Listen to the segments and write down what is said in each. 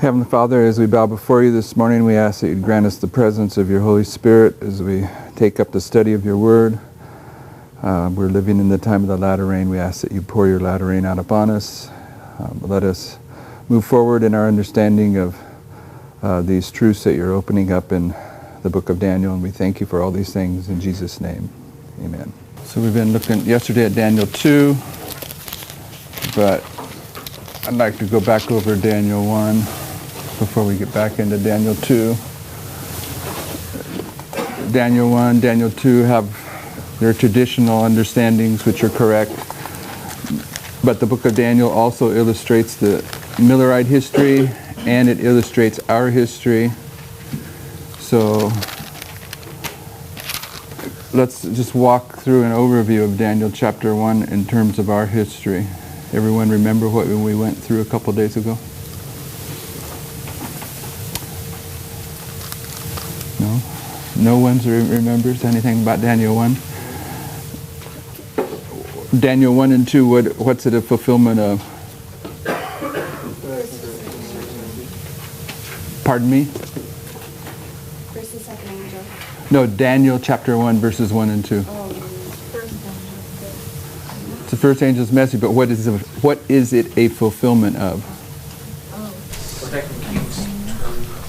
Heavenly Father, as we bow before you this morning, we ask that you'd grant us the presence of your Holy Spirit as we take up the study of your word. We're living in the time of the latter rain. We ask that you pour your latter rain out upon us. Let us move forward in our understanding of these truths that you're opening up in the book of Daniel, and we thank you for all these things in Jesus' name. Amen. So we've been looking yesterday at Daniel 2, but I'd like to go back over Daniel 1 before we get back into Daniel 2. Daniel 1, Daniel 2 have their traditional understandings, which are correct. But the book of Daniel also illustrates the Millerite history, and it illustrates our history. So let's just walk through an overview of Daniel chapter 1 in terms of our history. Everyone remember what we went through a couple days ago? No? No one remembers anything about Daniel 1? Daniel 1 and 2, what's it a fulfillment of? Pardon me? First and second angel. No, Daniel chapter 1, verses 1 and 2. It's the first angel's message, but what is it a fulfillment of? Protecting kings,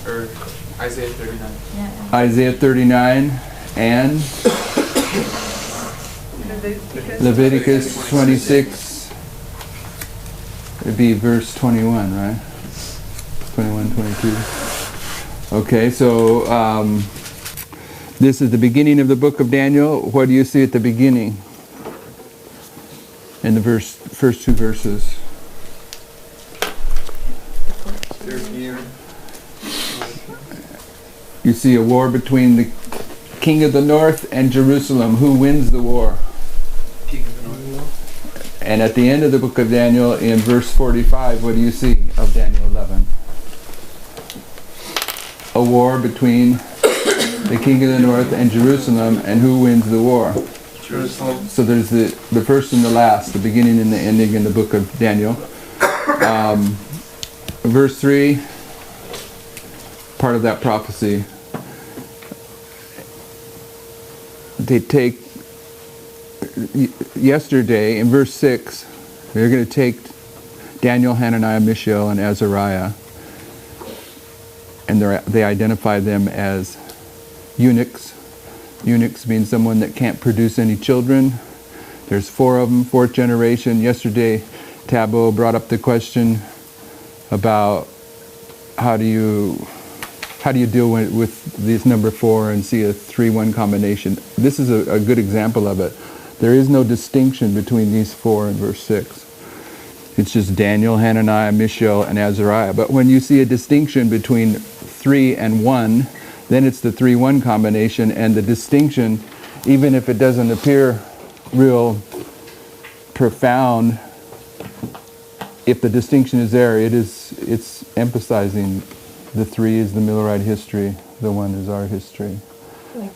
or Isaiah 39. Yeah. Isaiah 39 and Leviticus 26. It'd be verse 21, right? 21, 22. Okay, so this is the beginning of the book of Daniel. What do you see at the beginning? In the first two verses. You see a war between the king of the north and Jerusalem. Who wins the war? King of the north. And at the end of the book of Daniel, in verse 45, what do you see of Daniel 11? A war between the king of the north and Jerusalem, and who wins the war? Jerusalem. So there's the first and the last, the beginning and the ending in the book of Daniel. Verse 3, part of that prophecy. They take, yesterday in verse 6, they're going to take Daniel, Hananiah, Mishael, and Azariah, and they identify them as eunuchs. Eunuchs means someone that can't produce any children. There's 4 of them, 4th generation. Yesterday, Tabo brought up the question about how do you deal with this number 4 and see a 3-1 combination. This is a good example of it. There is no distinction between these 4 in verse 6. It's just Daniel, Hananiah, Mishael, and Azariah. But when you see a distinction between 3 and 1, then it's the 3-1 combination, and the distinction, even if it doesn't appear real profound, if the distinction is there, it's emphasizing the 3 is the Millerite history, the 1 is our history.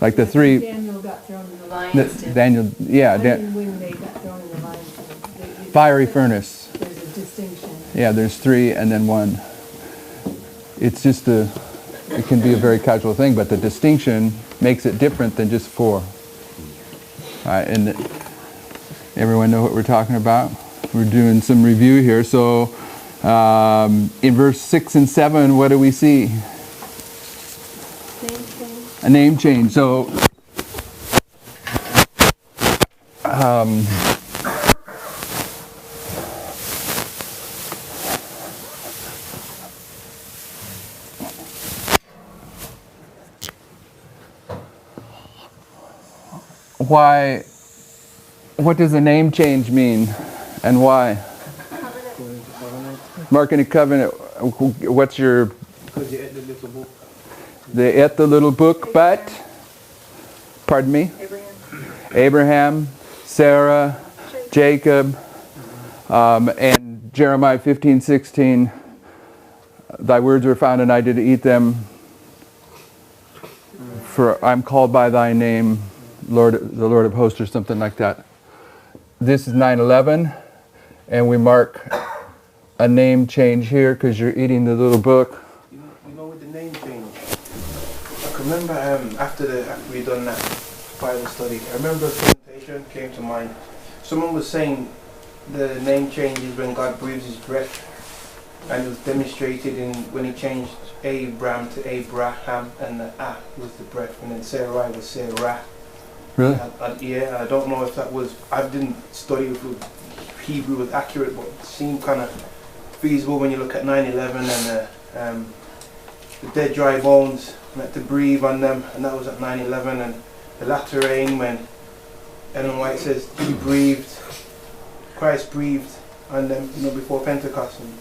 Like the 3. Daniel got thrown in the lion's den. Daniel, yeah. When they got thrown in the lion's den. Fiery furnace. There's a distinction. Yeah, there's 3 and then 1. It's just it can be a very casual thing, but the distinction makes it different than just 4. All right, and everyone know what we're talking about? We're doing some review here. So in verse 6 and 7, what do we see? Name change. A name change. So what does a name change mean, and why? Marking a covenant. What's your? They ate the little book, but pardon me. Abraham, Sarah, Jacob, and Jeremiah 15:16. Thy words were found, and I did eat them. For I'm called by thy name, Lord, the Lord of hosts, or something like that. This is 9/11, and we mark a name change here because you're eating the little book. name change. I can remember after we done that Bible study, I remember a presentation came to mind. Someone was saying the name change is when God breathes His breath, and it was demonstrated in when He changed Abram to Abraham, and the was the breath, and then Sarai was Sarah. Really? Yeah, I don't know if that was. I didn't study if Hebrew was accurate, but it seemed kind of feasible when you look at 9/11 and the dead dry bones, and had to breathe on them, and that was at 9/11, and the latter rain when Ellen White says He breathed, Christ breathed on them, before Pentecost. And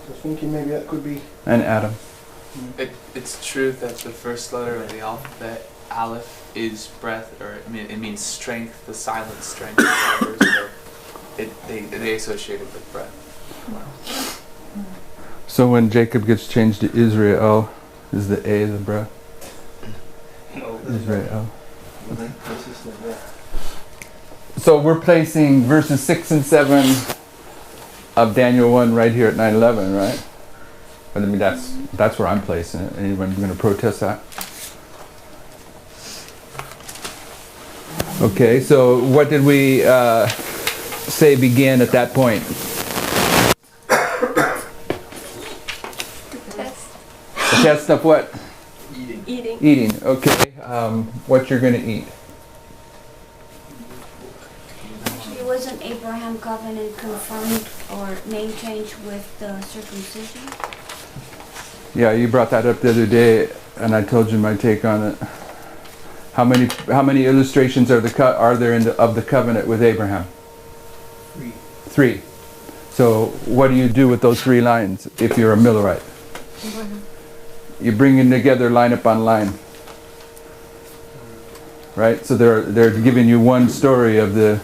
I was thinking maybe that could be. And Adam. It's true that the first letter of the alphabet, Aleph, is breath, or it means strength, the silent strength. Whatever, so they associate it with breath. Wow. So when Jacob gets changed to Israel, is the A the breath? No, Israel. consistent, yeah. So we're placing verses 6 and 7 of Daniel 1 right here at 9/11, right? But I mean, that's where I'm placing it. Anyone going to protest that? Okay, so what did we say began at that point? The test of what? Eating. Eating. Okay. What you're going to eat? Actually, wasn't Abraham covenant confirmed or name change with the circumcision? Yeah, you brought that up the other day, and I told you my take on it. How many illustrations are there of the covenant with Abraham? 3. 3. So what do you do with those 3 lines if you're a Millerite? You bring them together line upon line, right? So they're giving you one story of the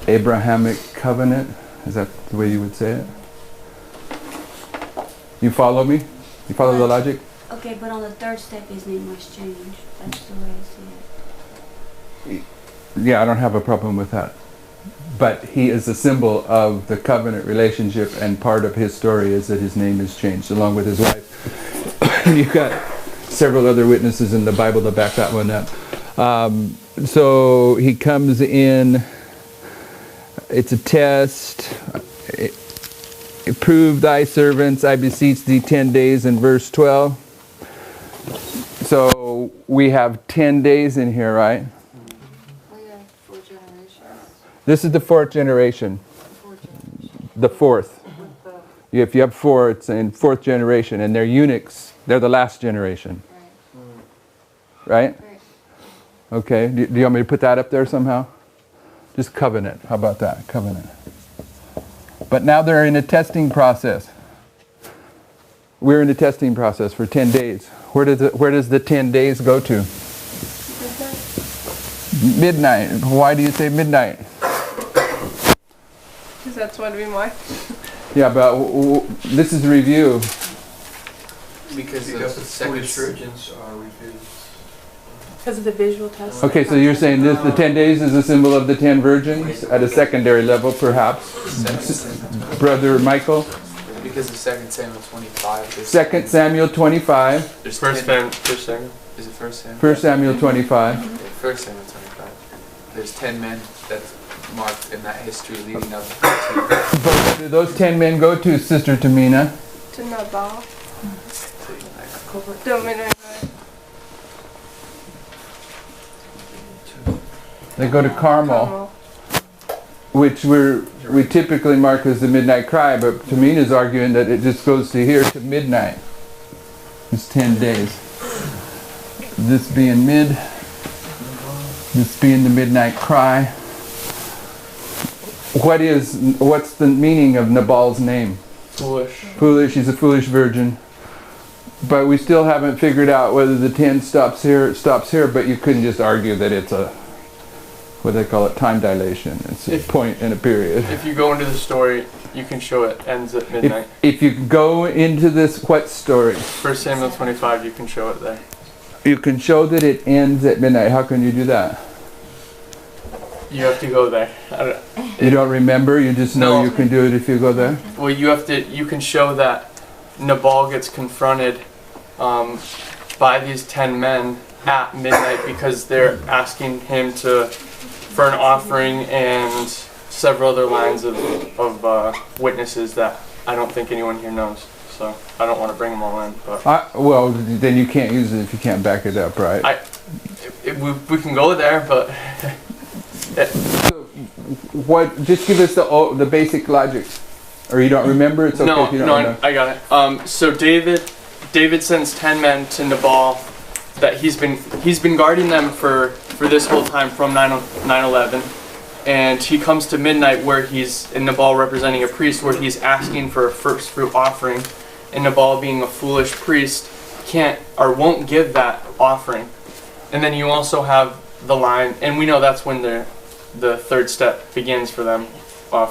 Abrahamic covenant. Is that the way you would say it? You follow me? You follow the logic? Okay, but on the third step, his name was changed. That's the way I see it. Yeah, I don't have a problem with that. But he is a symbol of the covenant relationship, and part of his story is that his name is changed along with his wife. You've got several other witnesses in the Bible to back that one up. So he comes in, it's a test. Prove thy servants, I beseech thee, 10 days in verse 12. So we have 10 days in here, right? We have 4 generations. This is the 4th generation. 4 generations. The 4th. With If you have 4, it's in 4th generation, and they're eunuchs. They're the last generation. Right? Right. Okay. Do you want me to put that up there somehow? Just covenant. How about that? Covenant. But now they're in a testing process. We're in a testing process for 10 days. Where does the 10 days go to? Midnight. Why do you say midnight? Because that's what we mark. Yeah, but this is a review. Because Because the the second foolish virgins are refused. Because of the visual test. Okay, so you're saying this, the 10 days is a symbol of the 10 virgins at a secondary level, perhaps. Brother Michael? Because of 2 Samuel 25. 2 Samuel 25. There's First 10 Samuel. Is it 1 Samuel? 1 Samuel 25. Yeah, 1 Samuel 25. There's 10 men that's marked in that history leading up to. But where do those 10 men go to, Sister Tamina? To Nabal. to Dominant. They go to Carmel, which we typically mark as the midnight cry, but Tamina's arguing that it just goes to here to midnight. It's 10 days. This being this being the midnight cry. What's the meaning of Nabal's name? Foolish. Foolish, he's a foolish virgin. But we still haven't figured out whether the 10 stops here, but you couldn't just argue that it's a, what they call it, time dilation. It's a point in a period. If you go into the story, you can show it ends at midnight. If you go into this, what story? 1 Samuel 25, you can show it there. You can show that it ends at midnight. How can you do that? You have to go there. You don't remember, you just know No. you can do it if you go there? Well, you can show that Nabal gets confronted by these 10 men at midnight because they're asking him for an offering and several other lines of witnesses that I don't think anyone here knows. So I don't want to bring them all in. But Well, then you can't use it if you can't back it up, right? we can go there, but What? Just give us the basic logic, or you don't remember? It's okay if you don't remember. I got it. So David sends 10 men to Nabal that he's been guarding them for this whole time from 9/11, and he comes to midnight where he's in Nabal representing a priest where he's asking for a first fruit offering, and Nabal being a foolish priest can't or won't give that offering. And then you also have the line, and we know that's when the third step begins for them,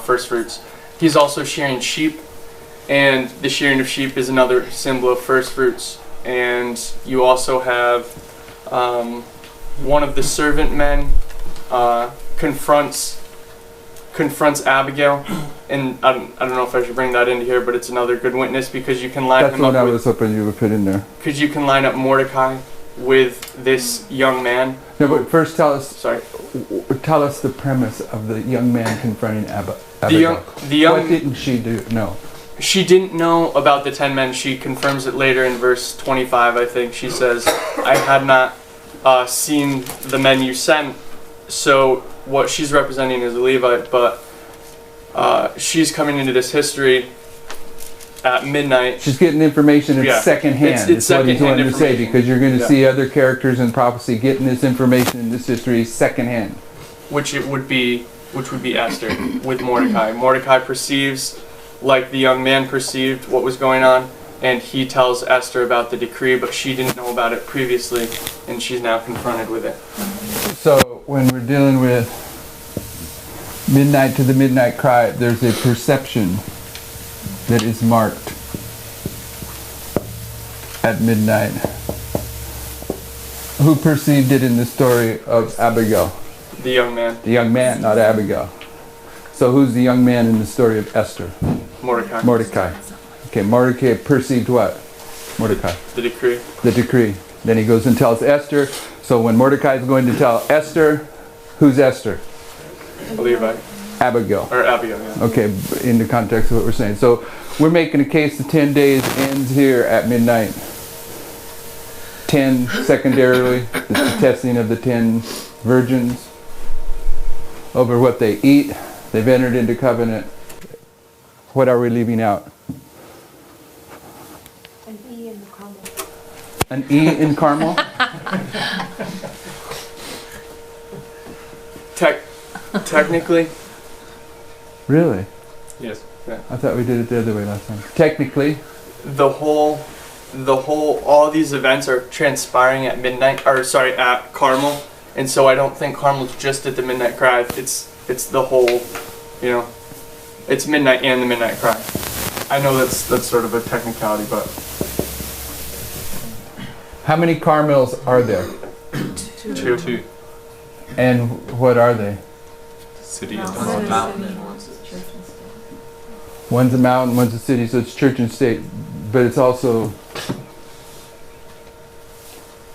first fruits. He's also shearing sheep, and the shearing of sheep is another symbol of first fruits. And you also have one of the servant men confronts Abigail, and I don't know if I should bring that into here, but it's another good witness because you can line That's him up what I with, was hoping you would put in there. because you can line up Mordecai with this young man. No, but first tell us Sorry. the premise of the young man confronting Abigail. The young What didn't she do? No. She didn't know about the 10 men. She confirms it later in verse 25, I think. She says, I had not seen the men you sent. So what she's representing is a Levite, but she's coming into this history at midnight. She's getting information in Yeah. secondhand. It's That's what he's secondhand wanting to say, information. because you're going to Yeah. see other characters in prophecy getting this information in this history secondhand. Which would be Esther with Mordecai. Mordecai perceives, like the young man perceived, what was going on, and he tells Esther about the decree, but she didn't know about it previously, and she's now confronted with it. So when we're dealing with midnight to the midnight cry, there's a perception that is marked at midnight. Who perceived it in the story of Abigail? The young man, The young man, not Abigail. So who's the young man in the story of Esther? Mordecai, Mordecai. Okay, Mordecai perceived what? Mordecai. the decree. The decree. Then he goes and tells Esther. So when Mordecai is going to tell Esther, who's Esther? A Levite. Abigail. Or Abigail, yeah. Okay, in the context of what we're saying. So we're making a case the 10 days ends here at midnight. 10 secondarily, the testing of the 10 virgins over what they eat. They've entered into covenant. What are we leaving out? An E in the Carmel. An E in Carmel? Technically, Really? yes. Yeah. I thought we did it the other way last time. Technically, All these events are transpiring at midnight, or sorry, at Carmel, and so I don't think Carmel's just at the midnight cry. It's the whole, it's midnight and the midnight cry. I know that's sort of a technicality, but how many Carmels are there? two. And what are they? City of One is mountain city. and one's a Church and state. One's a mountain, one's a city, so it's church and state. But it's also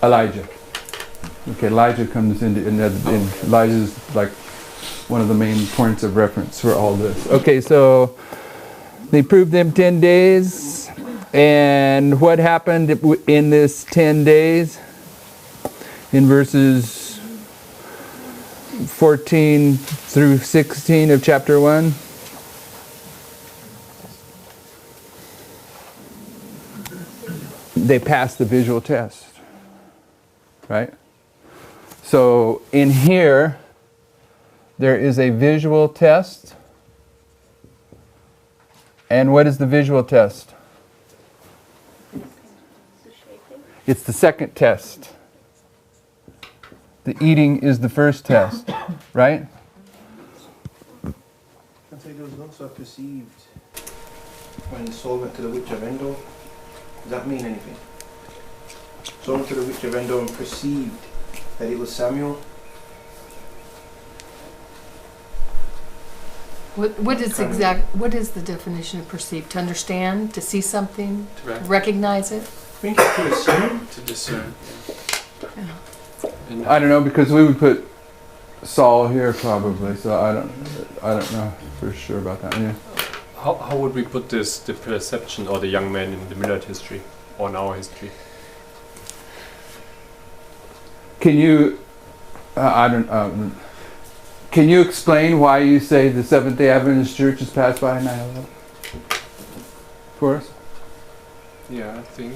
Elijah. Okay, Elijah comes into, and Elijah's like one of the main points of reference for all this. Okay, so they proved them 10 days. And what happened in this 10 days? In verses 14 through 16 of chapter 1. They passed the visual test, right? So in here, there is a visual test. And what is the visual test? It's the second test. The eating is the first test, right? I think it was also perceived when Saul went to the witch of Endor. Does that mean anything? Saul went to the witch of Endor and perceived that it was Samuel. What is the definition of perceive? To understand, to see something, Right. recognize it? think it's to assume. To discern. And I don't know, because we would put Saul here probably, so I don't know for sure about that. Yeah. how would we put this, the perception or the young man in the Millard history or in our history? Can you, can you explain why you say the Seventh-day Adventist Church is passed by 9/11 for us? Yeah, I think.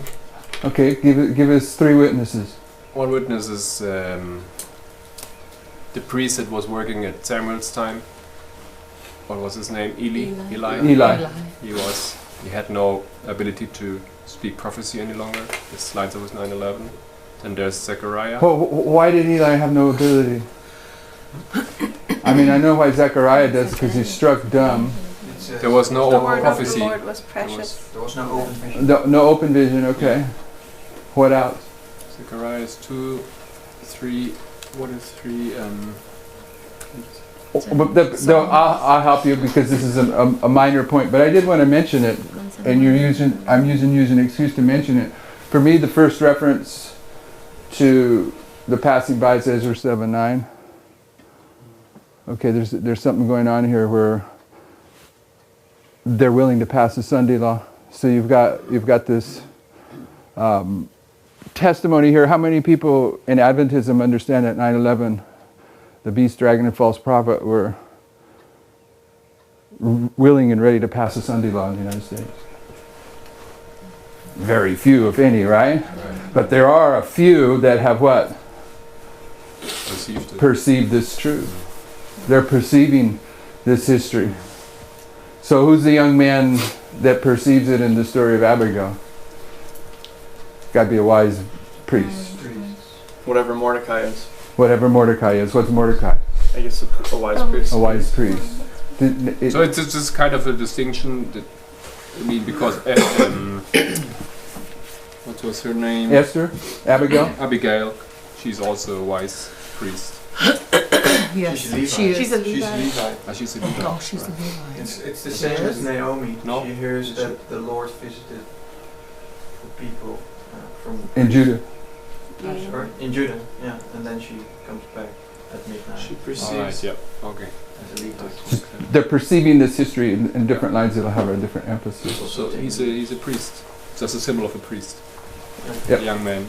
Okay, give us 3 witnesses. One witness is the priest that was working at Samuel's time. What was his name? Eli. Eli. He had no ability to speak prophecy any longer. His slides was 9/11. Then there's Zechariah. Well, why did Eli have no ability? I mean, I know why Zechariah does, because he's struck dumb. There was no The open word of prophecy. the Lord was There precious. was There was no open vision. No open vision, okay. What else? Zechariah is 2, 3. What is 3? But I'll help you, because this is a minor point, but I did want to mention it, and I'm using an excuse to mention it. For me, the first reference to the passing by is Ezra 7:9. Okay, there's something going on here where they're willing to pass the Sunday law. So you've got this testimony here. How many people in Adventism understand that 9/11, the beast, dragon, and false prophet were willing and ready to pass the Sunday law in the United States? Very few, if any, right? But there are a few that have what? Perceived this truth. They're perceiving this history. So who's the young man that perceives it in the story of Abigail? Got to be a wise priest. Whatever Mordecai is. Whatever Mordecai is. What's Mordecai? I guess a wise priest. A wise priest. So it's just kind of a distinction that, I mean, because what was her name? Esther? Abigail? Abigail. She's also a wise priest. Yes, She's a Levite. she is. She's a She's Levite. Levite. She's a Levite. Oh, she's a Levite. It's the same as Naomi. No. She hears that the Lord visited the people from In Judah. Sorry, in Judah, yeah, and then she comes back at midnight She All right. perceives. Yep. Okay. as a Levite. They're perceiving this history in different lines that'll have a different emphasis. So he's a priest. Just a symbol of a priest. Yep. A young man.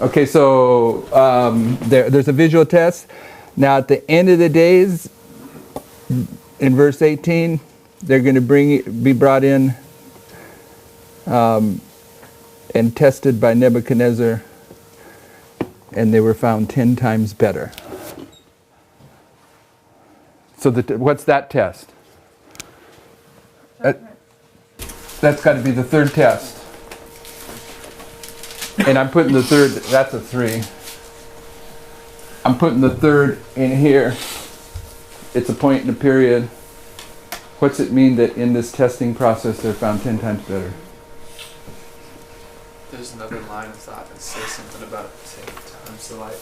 Okay, so there's a visual test. Now at the end of the days, in verse 18, they're going to be brought in and tested by Nebuchadnezzar, and they were found 10 times better. So what's that test? That's got to be the third test. And I'm putting the third, that's a 3. I'm putting the third in here. It's a point and a period. What's it mean that in this testing process they're found 10 times better? There's another line of thought that says something about 10 times the light.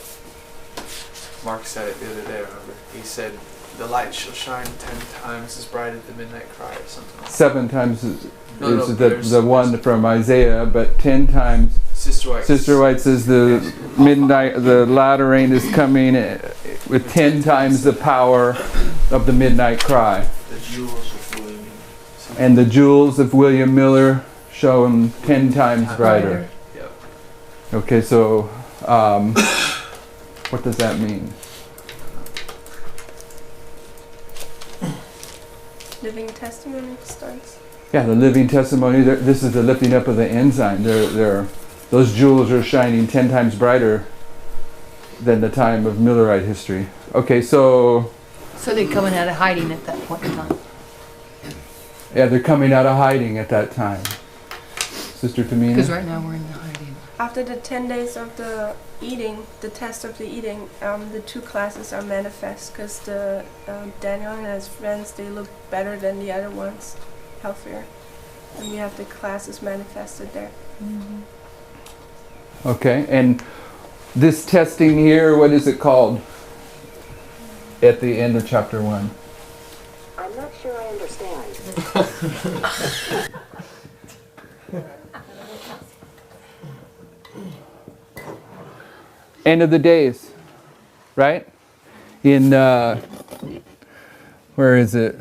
Mark said it the other day, remember? He said, the light shall shine 10 times as bright as the midnight cry, or something like that. 7 times is No, the one from Isaiah, but 10 times. Sister White says the latter rain is coming with 10 times the power of the midnight cry. The jewels of William. And the jewels of William Miller show him 10 times brighter. Yep. Okay, so what does that mean? Living testimony starts. Yeah, the living testimony. This is the lifting up of the ensign. Those jewels are shining 10 times brighter than the time of Millerite history. Okay, so... So they're coming out of hiding at that point in time. Yeah, they're coming out of hiding at that time. Sister Tamina? Because right now we're in the hiding. After the 10 days of the eating, the test of the eating, the 2 classes are manifest because the Daniel and his friends, they look better than the other ones, healthier. And we have the classes manifested there. Mm-hmm. Okay, and this testing here, what is it called? At the end of chapter 1. I'm not sure I understand. End of the days, right? In, where is it?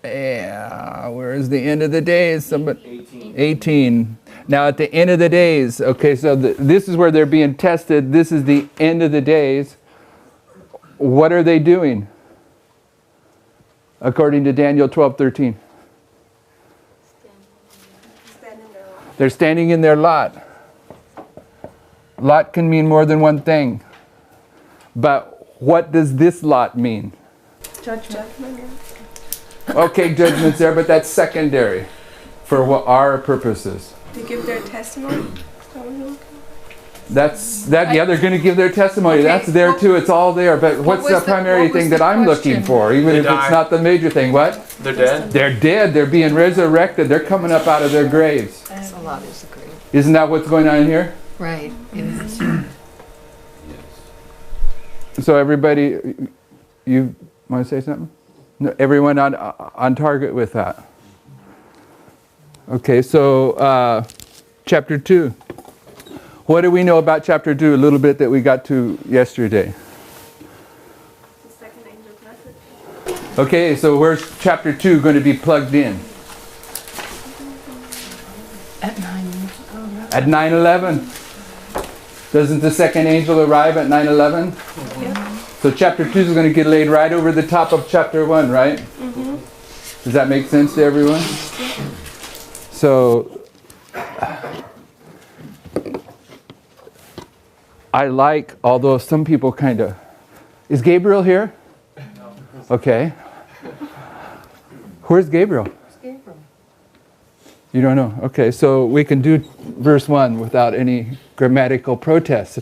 Yeah, where is the end of the days? Somebody, 18. Now at the end of the days, okay, so this is where they're being tested. This is the end of the days. What are they doing? According to Daniel 12:13. They're standing in their lot. Lot can mean more than one thing. But what does this lot mean? Judgment. Okay, judgment's there, but that's secondary for what our purposes. To give their testimony. Yeah, they're going to give their testimony. Okay, That's there too. It's all there. But what's was the the- primary what was thing the that I'm looking question? for? Even They if die. it's not the major thing. What? They're dead. They're dead. They're being resurrected. They're coming up out of their graves. That's a lot is the great. Isn't that what's going on here? Right, it is. So everybody, you want to say something? No, everyone on target with that. Okay, so chapter 2. What do we know about chapter 2? A little bit that we got to yesterday. The second angel's message. Okay, so where's chapter 2 going to be plugged in? At 9. At 9:11. Doesn't the second angel arrive at 9:11? So chapter 2 is going to get laid right over the top of chapter 1, right? Does that make sense to everyone? So I like, although some people kind of... Is Gabriel here? Okay. Where's Gabriel? You don't know? Okay, so we can do verse 1 without any grammatical protest.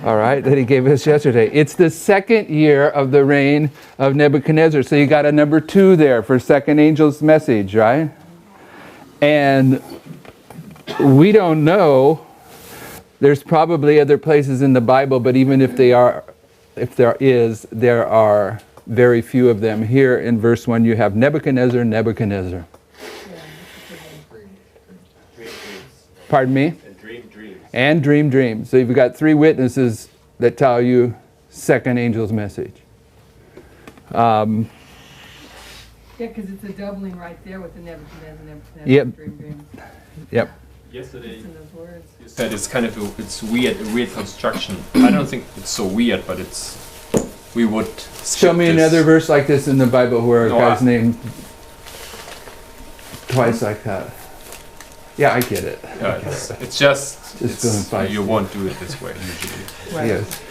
All right, that he gave us yesterday. It's the second year of the reign of Nebuchadnezzar. So you got a number 2 there for second angel's message, right? And we don't know. There's probably other places in the Bible, but even if there are very few of them. Here in verse 1 you have Nebuchadnezzar, Nebuchadnezzar. Pardon me? And dream dreams. So you've got 3 witnesses that tell you second angel's message. Yeah, because it's a doubling right there with the Nebuchadnezzar, Yep. dream. Yep. Yesterday In those words. you said it's kind of a weird construction. I don't think it's so weird, but we would Show me another verse like this in the Bible where a No, guy's named twice like that. Yeah, I get it. It's just feeling feisty. you won't do it this way usually. Right. Yes.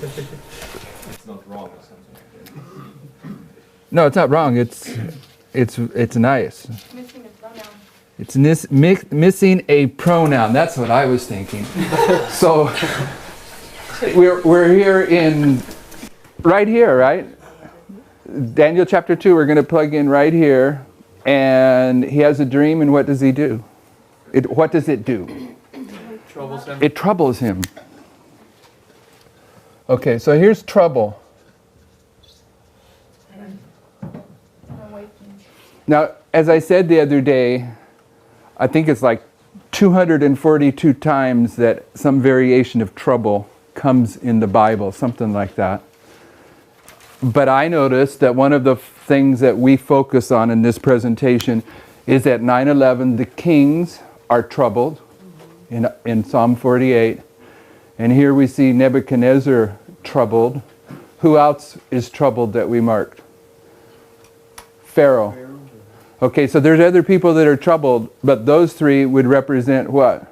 It's not wrong or something. No, it's not wrong. It's nice. Missing a pronoun. It's missing a pronoun. That's what I was thinking. So we're here in right here, right? Daniel chapter 2. We're going to plug in right here, and he has a dream. And what does he do? What does it do? Troubles him. It troubles him. Okay, so here's trouble. Now, as I said the other day, I think it's like 242 times that some variation of trouble comes in the Bible, something like that. But I noticed that one of the things that we focus on in this presentation is at 9/11 the kings are troubled in Psalm 48. And here we see Nebuchadnezzar troubled. Who else is troubled that we marked? Pharaoh. Okay, so there's other people that are troubled, but those 3 would represent what?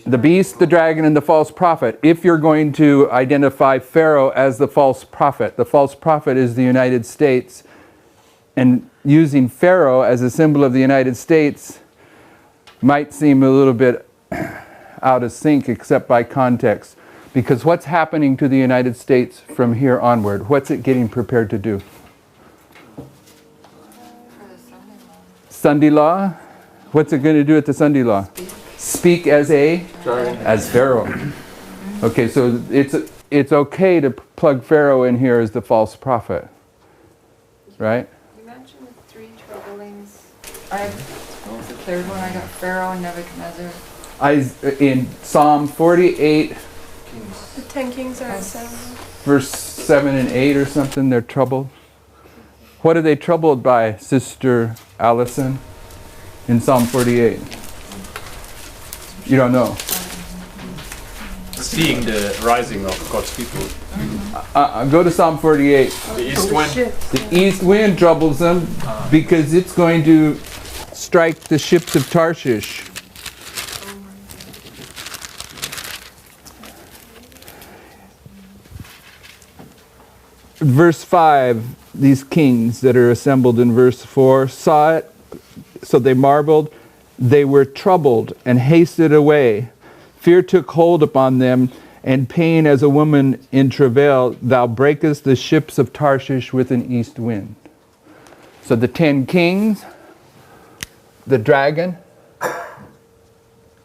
The beast, the dragon, and the false prophet. If you're going to identify Pharaoh as the false prophet is the United States. And using Pharaoh as a symbol of the United States might seem a little bit out of sync except by context. Because what's happening to the United States from here onward? What's it getting prepared to do? Sunday law? What's it going to do at the Sunday law? Speak as Pharaoh. Okay, so it's okay to plug Pharaoh in here as the false prophet. Right? You mentioned the 3 troublings. What was the third one? I got Pharaoh and Nebuchadnezzar. in Psalm 48, The 10 kings are assembled. verse 7 and 8 or something, they're troubled. What are they troubled by, Sister Allison, in Psalm 48? You don't know? Seeing the rising of God's people. Go to Psalm 48. The east wind. The east wind troubles them because it's going to strike the ships of Tarshish. Verse 5, these kings that are assembled in verse 4 saw it, so they marveled. They were troubled and hasted away. Fear took hold upon them, and pain as a woman in travail. Thou breakest the ships of Tarshish with an east wind. So the 10 kings, the dragon,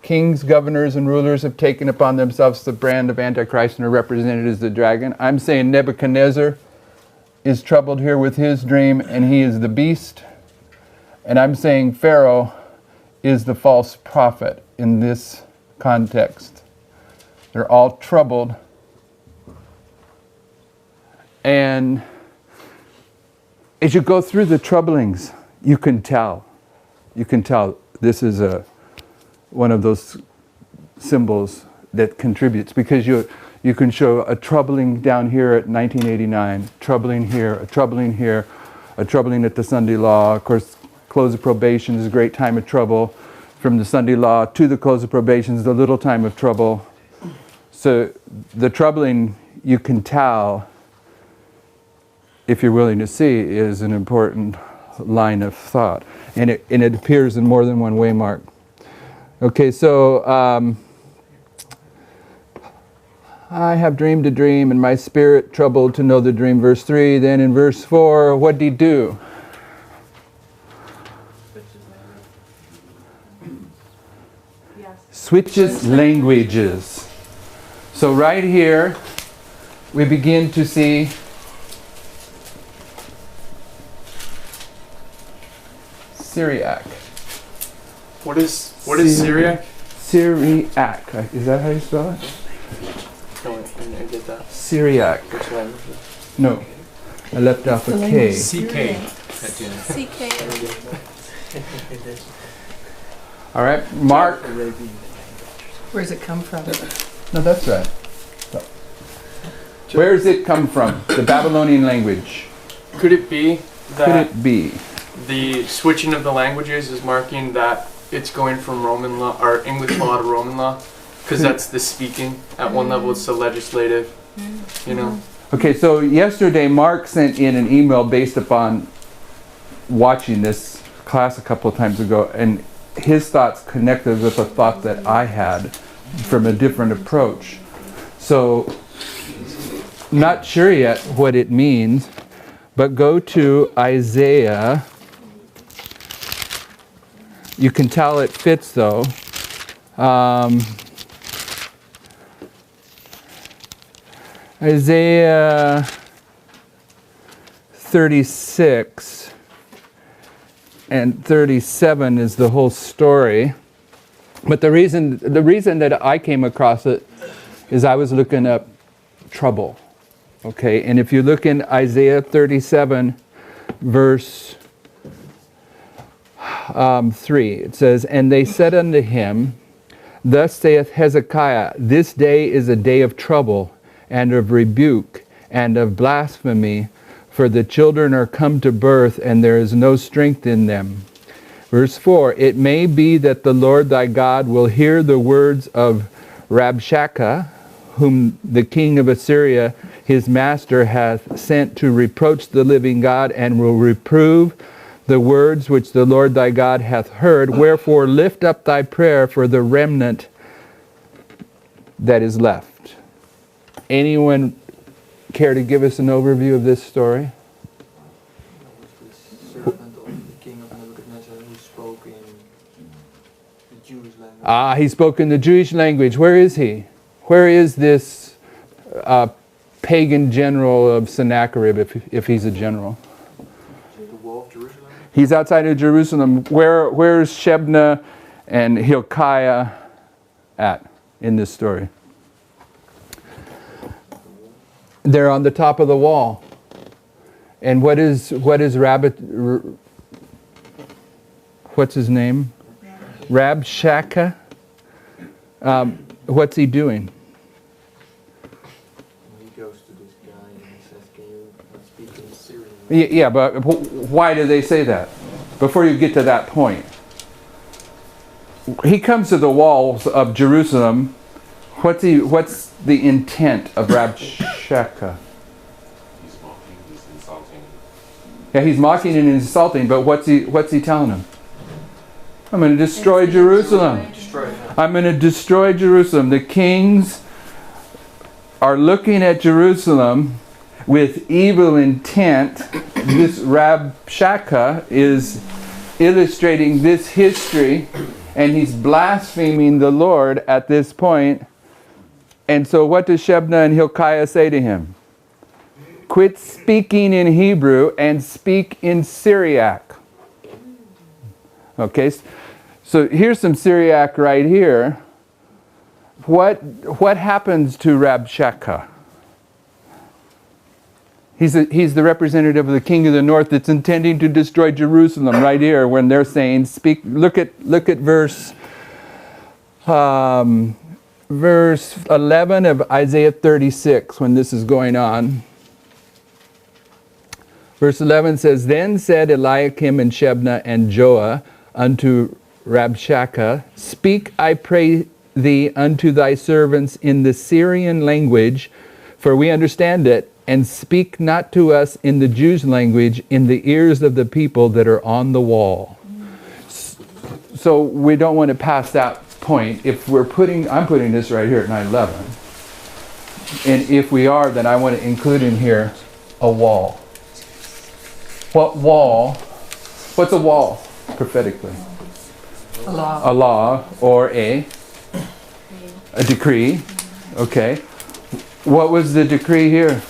kings, governors, and rulers have taken upon themselves the brand of Antichrist and are represented as the dragon. I'm saying Nebuchadnezzar is troubled here with his dream, and he is the beast. And I'm saying Pharaoh is the false prophet in this context. They're all troubled. And as you go through the troublings, you can tell. You can tell this is one of those symbols that contributes, because you can show a troubling down here at 1989, troubling here, a troubling here, a troubling at the Sunday Law. Of course, close of probation is a great time of trouble. From the Sunday Law to the close of probation is a little time of trouble. So the troubling, you can tell, if you're willing to see, is an important line of thought. And it appears in more than one way, Mark. Okay, so I have dreamed a dream, and my spirit troubled to know the dream, verse 3. Then in verse 4, what did he do? Switches languages. So right here, we begin to see Syriac. What is Syriac? Syriac. Is that how you spell it? No, I get that. Syriac. Which language? No, I left off a K. CK. CK. All right, Mark. Where does it come from? No, that's right. Where does it come from? The Babylonian language. Could it be Could that it be? the switching of the languages is marking that it's going from Roman law or English law to Roman law? Because that's the speaking. At one level, it's the legislative. You know. Okay, so yesterday Mark sent in an email based upon watching this class a couple of times ago, and his thoughts connected with a thought that I had from a different approach. So, not sure yet what it means, but go to Isaiah. You can tell it fits though. Isaiah 36 and 37 is the whole story. But the reason that I came across it is I was looking up trouble. Okay, and if you look in Isaiah 37, verse 3, it says, "And they said unto him, Thus saith Hezekiah, This day is a day of trouble, and of rebuke, and of blasphemy, for the children are come to birth, and there is no strength in them." Verse 4, "It may be that the Lord thy God will hear the words of Rabshakeh, whom the king of Assyria, his master, hath sent to reproach the living God, and will reprove the words which the Lord thy God hath heard. Wherefore lift up thy prayer for the remnant that is left." Anyone care to give us an overview of this story? Servant of the king of Nebuchadnezzar who spoke in the Jewish language. He spoke in the Jewish language. Where is he? Where is this pagan general of Sennacherib, if he's a general? The wall of Jerusalem. He's outside of Jerusalem. Where's Shebna and Hilkiah at in this story? They're on the top of the wall. And what is what's his name? Rabshakeh. What's he doing? He goes to this guy and he says, "Can you speak in Syrian?" Yeah, but why do they say that? Before you get to that point. He comes to the walls of Jerusalem. What's the intent of Rabshakeh? He's mocking, he's insulting. Yeah, he's mocking and insulting, but what's he telling him? I'm going to destroy Jerusalem. Destroy it. I'm going to destroy Jerusalem. The kings are looking at Jerusalem with evil intent. This Rabshakeh is illustrating this history, and he's blaspheming the Lord at this point. And so what does Shebna and Hilkiah say to him? Quit speaking in Hebrew and speak in Syriac. Okay, so here's some Syriac right here. What happens to Rabshakeh? He's the representative of the king of the north that's intending to destroy Jerusalem right here when they're saying, speak, look at verse 11 of Isaiah 36 when this is going on. Verse 11 says, Then said Eliakim and Shebna and Joah unto Rabshakeh, Speak, I pray thee, unto thy servants in the Syrian language, for we understand it, and speak not to us in the Jews' language in the ears of the people that are on the wall. So we don't want to pass that point. If I'm putting this right here at 9:11, and if we are, then I want to include in here a wall. What wall? What's a wall prophetically? A law. A law or a decree. Okay. What was the decree here?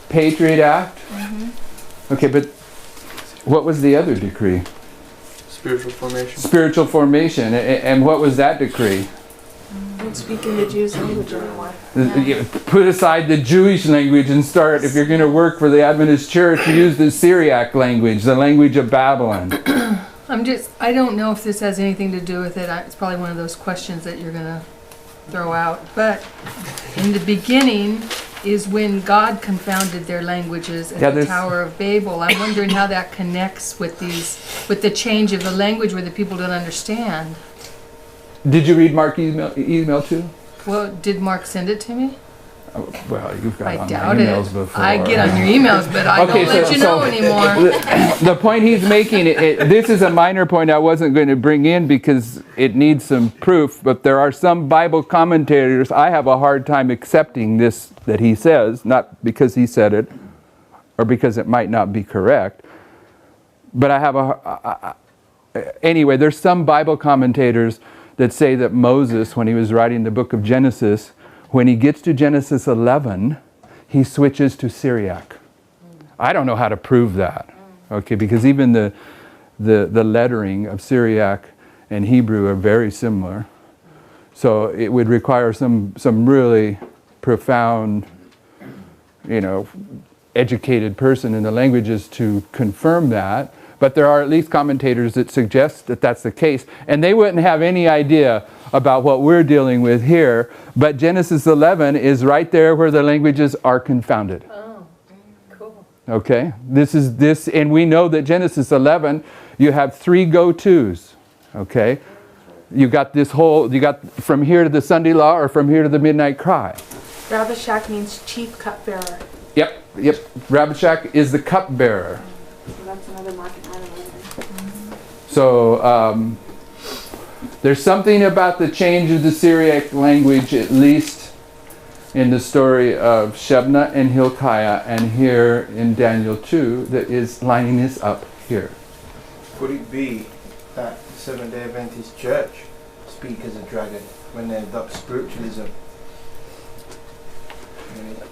Patriot Act. Okay, but what was the other decree? Spiritual formation. Spiritual formation. And what was that decree? Don't speak in the Jews' language anymore. Put aside the Jewish language and start, if you're going to work for the Adventist Church, use the Syriac language, the language of Babylon. I don't know if this has anything to do with it. It's probably one of those questions that you're going to throw out. But in the beginning is when God confounded their languages at the Tower of Babel. I'm wondering how that connects with the change of the language where the people don't understand. Did you read Mark's email too? Well, did Mark send it to me? Well, you've got I on doubt my it. emails before. I get on your emails, but I don't let you know anymore. The point he's making, this is a minor point I wasn't going to bring in because it needs some proof, but there are some Bible commentators, I have a hard time accepting this that he says, not because he said it, or because it might not be correct, but I have anyway, there's some Bible commentators that say that Moses, when he was writing the book of Genesis, when he gets to Genesis 11, he switches to Syriac. I don't know how to prove that, okay, because even the lettering of Syriac and Hebrew are very similar. So it would require some really profound, educated person in the languages to confirm that. But there are at least commentators that suggest that that's the case. And they wouldn't have any idea about what we're dealing with here. But Genesis 11 is right there where the languages are confounded. Oh, cool. Okay? And we know that Genesis 11, you have 3 go-tos. Okay? You got from here to the Sunday Law or from here to the Midnight Cry. Rabshakeh means chief cupbearer. Yep. Rabshakeh is the cupbearer. So that's another market item. So there's something about the change of the Syriac language, at least in the story of Shebna and Hilkiah, and here in Daniel 2, that is lining this up here. Could it be that the Seventh-day Adventist Church speak as a dragon when they adopt spiritualism?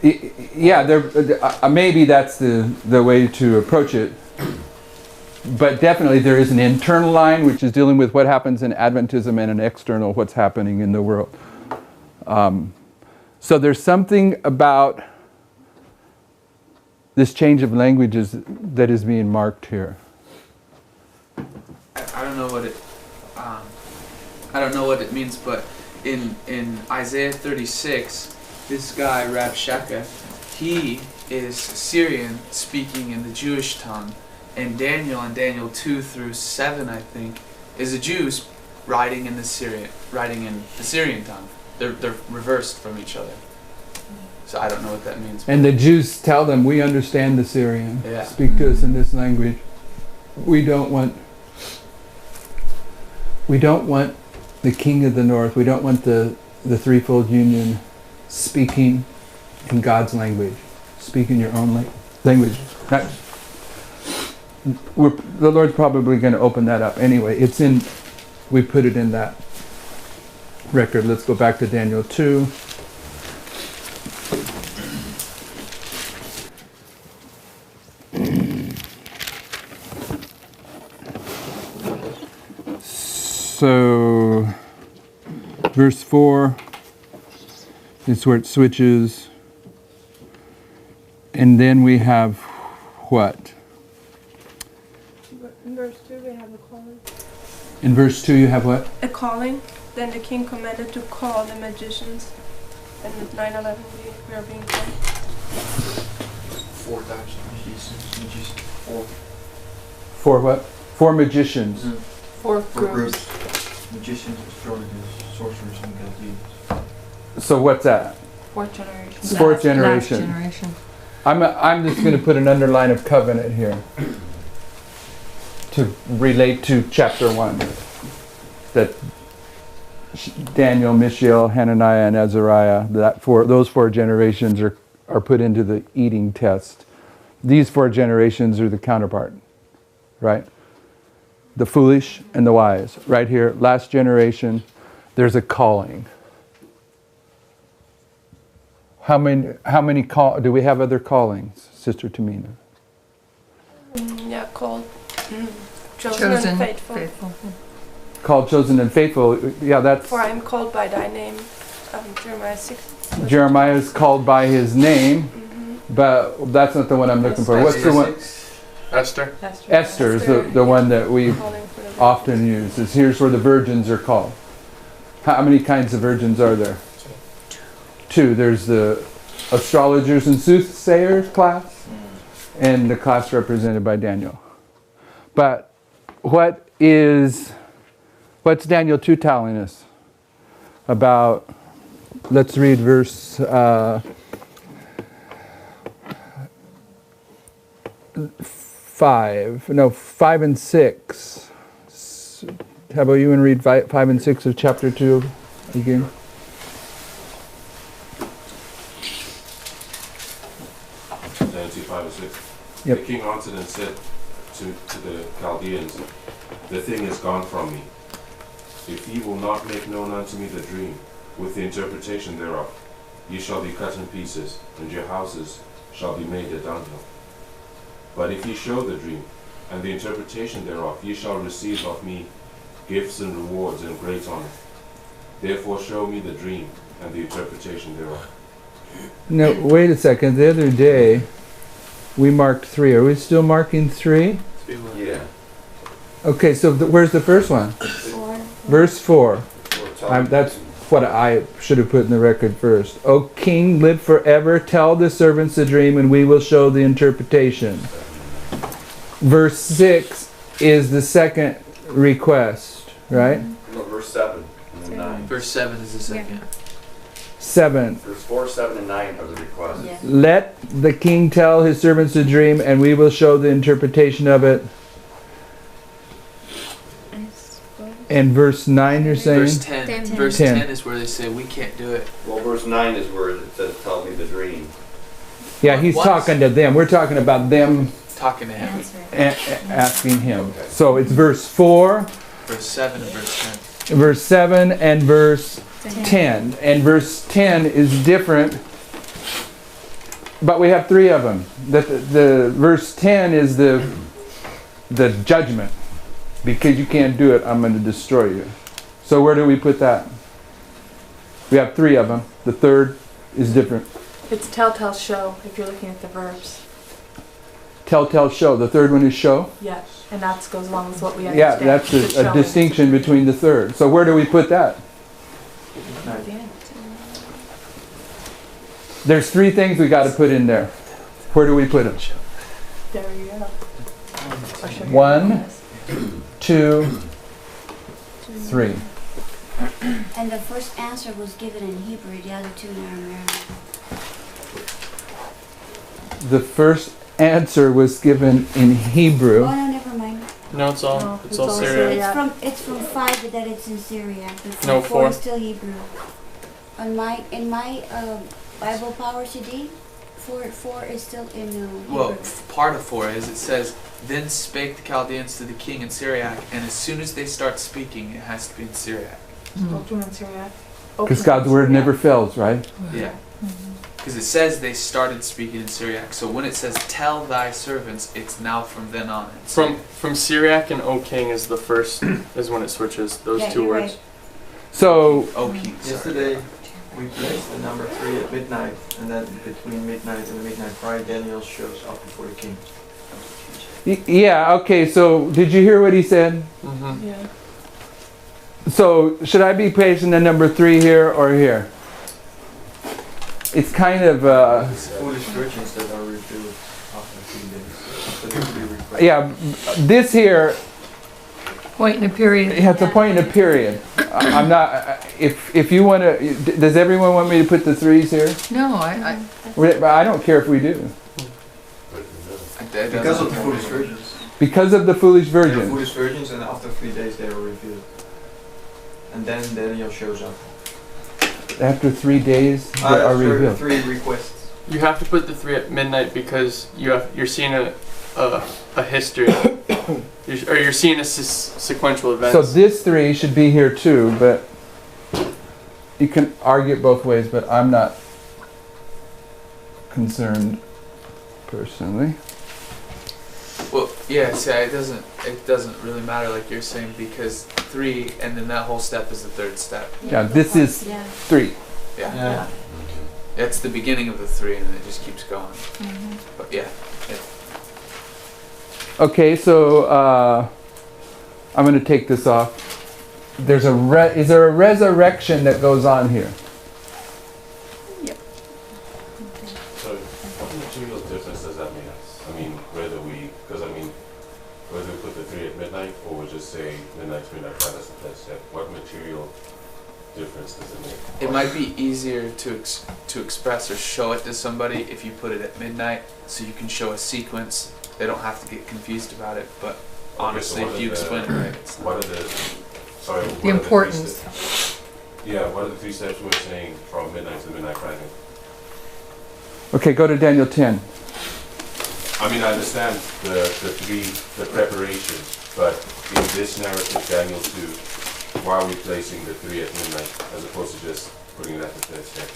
Yeah, maybe that's the way to approach it. but definitely there is an internal line which is dealing with what happens in Adventism and an external what's happening in the world. So there's something about this change of languages that is being marked here. I don't know what it I don't know what it means, but in Isaiah 36, this guy Rabshakeh, he is Syrian speaking in the Jewish tongue, and Daniel in Daniel 2-7, I think, is a Jew writing in the Syrian tongue. They're reversed from each other. So I don't know what that means. And the Jews tell them, we understand the Syrian. Yeah. Speak to us in this language. We don't want the king of the north. We don't want the threefold union speaking in God's language. Speak in your own language. The Lord's probably going to open that up. Anyway, we put it in that record. Let's go back to Daniel 2. So, verse 4 is where it switches. And then we have what? In verse 2 we have a calling. In verse 2 you have what? A calling. Then the king commanded to call the magicians. And at 9/11 we are being called. 4 types of magicians. 4. For what? 4 magicians. Four 4 groups. groups. Magicians, astrologers, sorcerers, and Chaldeans. So what's that? Fourth generation. It's fourth generation. Last generation. I'm just going to put an underline of covenant here to relate to chapter 1. That Daniel, Mishael, Hananiah, and Azariah, those 4 generations are put into the eating test. These 4 generations are the counterpart, right? The foolish and the wise. Right here, last generation, there's a calling. How many do we have other callings, Sister Tamina? Yeah, called chosen and faithful. Called, chosen, and faithful. Yeah, that's... For I am called by thy name. Jeremiah 6. Jeremiah is called by his name, but that's not the one I'm looking for. What's the one? Esther. Esther is the one that we often use. Here's where the virgins are called. How many kinds of virgins are there? 2. There's the astrologers and soothsayers class, and the class represented by Daniel. But what's Daniel 2 telling us about? Let's read verse 5 and 6. How about you and read 5 and 6 of chapter 2 again? Daniel 2, 5 and 6. Yep. The king answered and said to the Chaldeans, the thing is gone from me. If ye will not make known unto me the dream, with the interpretation thereof, ye shall be cut in pieces, and your houses shall be made a dunghill. But if ye show the dream, and the interpretation thereof, ye shall receive of me gifts and rewards and great honor. Therefore show me the dream, and the interpretation thereof. Now, wait a second. The other day, we marked 3. Are we still marking 3? Yeah. Okay, so where's the first one? 4. Verse 4. That's what I should have put in the record first. O King, live forever. Tell the servants the dream, and we will show the interpretation. Verse 6 is the second request, right? No, verse 7 and then 9. Verse 7 is the second. 7. Verse 4, 7, and 9 are the requests. Yeah. Let the king tell his servants the dream, and we will show the interpretation of it. And verse 9, you're saying? Verse 10. 10. Verse 10. 10 is where they say we can't do it. Well, verse 9 is where it says, tell me the dream. Yeah, he's What? talking to them. We're talking about them Talking to him. asking him. So it's verse 4, Verse 7 and verse 10. verse 7, and verse 10. And verse 10 is different, but we have 3 of them. The verse 10 is the the judgment. Because you can't do it, I'm going to destroy you. So where do we put that? We have 3 of them. The third is different. It's telltale show if you're looking at the verbs. Telltale show. The third one is show. Yeah, and that goes along with what we Yeah, understand. that's the a showing. distinction between the third. So where do we put that? At the end. There's 3 things we got to put in there. Where do we put them? There you go. Or show your 1, awareness. 2, 3. And the first answer was given in Hebrew, the other 2 in Aramaic. The first answer was given in Hebrew. Oh no, never mind. No, it's all No, it's it's all all Syriac. Syriac. It's from 5 that it's in Syriac. But from No, 4 4. is still Hebrew. In my Bible Power CD, 4 is still in Hebrew. Well, part of 4 is it says, "Then spake the Chaldeans to the king in Syriac," and as soon as they start speaking, it has to be in Syriac. Spoke to him in Syriac. Because God's word never fails, right? Yeah. Because it says they started speaking in Syriac. So when it says, "Tell thy servants," it's now from then on. in Syriac. From Syriac and O King is the first is when it switches those Yeah, 2 you're words. right. So, Oh, king. Sorry. Yesterday, we placed the number 3 at midnight, and then between midnight and the midnight cry, Daniel shows up before the king. yeah, okay, so did you hear what he said? Mm-hmm. Yeah. So, should I be placing the number 3 here or here? It's kind of, It's foolish virgins that are revealed after 3 days. After the 3 requests. yeah, this here, Point in a period. it's a point in a period. I'm not, if you want to, does everyone want me to put the 3s here? No, I I don't care if we do. That Because doesn't- of the foolish virgins. Because of the foolish They are virgin. foolish virgins, and after 3 days they are revealed. And then Daniel shows up. After 3 days, they are Sorry, revealed. 3 requests. You have to put the 3 at midnight because you're seeing a history, you're seeing a sequential events. So this 3 should be here too, but you can argue it both ways, but I'm not concerned personally. Well, yeah. See, it doesn't really matter, like you're saying, because 3, and then that whole step is the 3rd step. Yeah, this is Yeah. 3. Yeah. Yeah. It's the beginning of the 3, and then it just keeps going. But yeah. Okay, so I'm going to take this off. There's is there a resurrection that goes on here? So, what material difference does that make? I mean, whether we put the 3 at midnight, or we just say midnight, that's the 3rd step. What material difference does it make? It might be easier to express or show it to somebody if you put it at midnight, so you can show a sequence. They don't have to get confused about it. But honestly, so what if are you the- explain it right, it's What are the, sorry, what are the three importance. steps? Yeah, what are the 3 steps we're saying from midnight to midnight Friday? Okay, go to Daniel 10. I mean, I understand the preparation, but in this narrative, Daniel 2, why are we placing the 3 at midnight as opposed to just putting it at the 3rd step?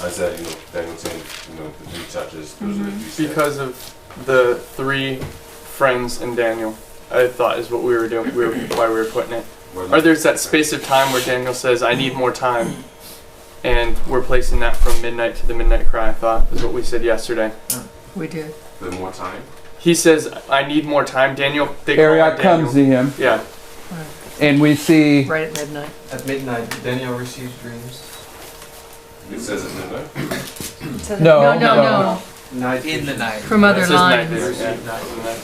I said, Daniel 10, the 3 touches, those are the 3 steps. Because of the 3 friends in Daniel, I thought is what we were doing. Why we were putting it. Or there's that space of time where Daniel says, "I need more time," and we're placing that from midnight to the midnight cry. I thought is what we said yesterday. We did. The more time? He says, "I need more time." Daniel, they call Ariok him comes to Daniel. him, Yeah, and we see Right at midnight. At midnight, Daniel receives dreams. It says at midnight? No, No. Night in the night. From other It says night lines. there, Receive yeah. night.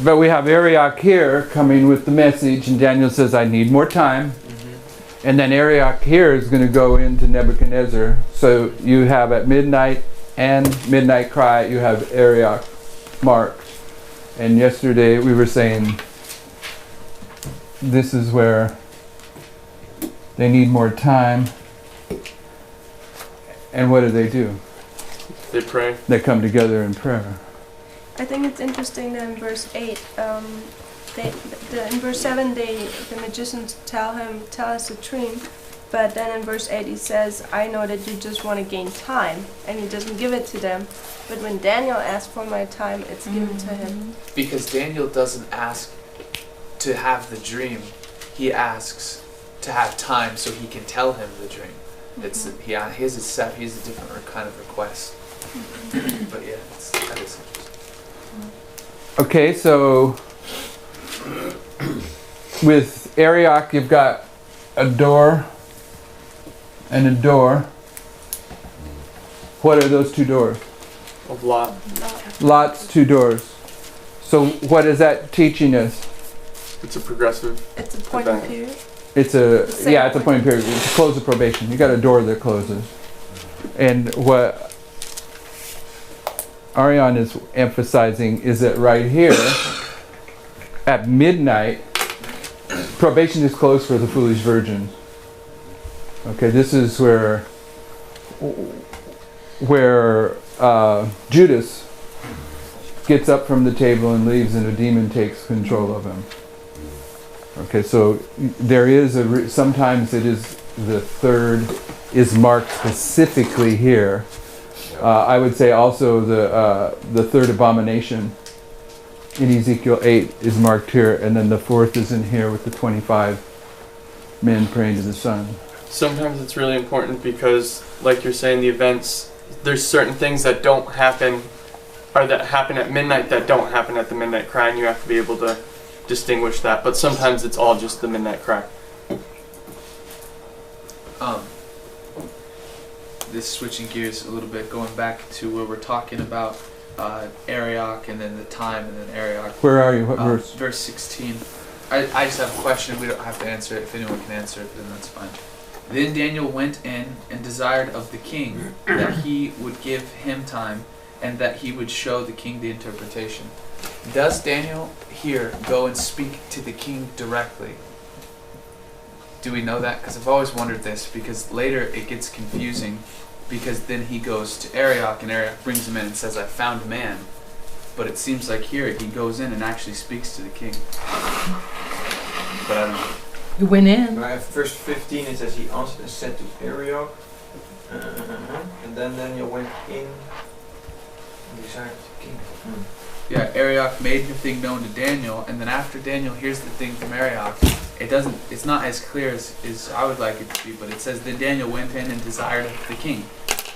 but we have Ariok here coming with the message, and Daniel says, "I need more time." And then Ariok here is going to go into Nebuchadnezzar. So you have at midnight and midnight cry, you have Ariok marked. And yesterday we were saying this is where they need more time. And what do? They pray. They come together in prayer. I think it's interesting that in verse 8, in verse 7, the magicians tell us a dream, But then in verse 8 he says, I know that you just want to gain time, and he doesn't give it to them. But when Daniel asks for my time, it's given to him. Because Daniel doesn't ask to have the dream. He asks to have time so he can tell him the dream. It's his is set. He's a different kind of request. But yeah, that is interesting. Okay, so with Arioch, you've got a door and a door. What are those two doors? Of Lot. Lot's two doors. So what is that teaching us? It's a progressive. It's a point of period. It's a it's a point of period. It's a close of probation. You got a door that closes, and what Arion is emphasizing is that right here at midnight, probation is closed for the foolish virgins. Okay, this is where Judas gets up from the table and leaves, and a demon takes control of him. Okay, so there is sometimes it is the third is marked specifically here. I would say also the third abomination in Ezekiel 8 is marked here, and then the fourth is in here with the 25 men praying to the sun. Sometimes it's really important because, like you're saying, the events, there's certain things that don't happen, or that happen at midnight that don't happen at the midnight cry, and you have to be able to distinguish that. But sometimes it's all just the midnight cry. This switching gears a little bit, going back to where we're talking about Arioch and then the time and then Arioch. Where are you? What verse? Verse 16. I just have a question. We don't have to answer it. If anyone can answer it, then that's fine. Then Daniel went in and desired of the king that he would give him time and that he would show the king the interpretation. Does Daniel here go and speak to the king directly? Do we know that? Because I've always wondered this, because later it gets confusing, because then he goes to Arioch and Arioch brings him in and says, I found a man. But it seems like here he goes in and actually speaks to the king. But I don't know. You went in. Verse 15 it says he answered and said to Arioch, and then Daniel went in and desired the king. Yeah, Arioch made the thing known to Daniel, and then after Daniel hears the thing from Arioch, it's not as clear as I would like it to be, but it says then Daniel went in and desired of the king.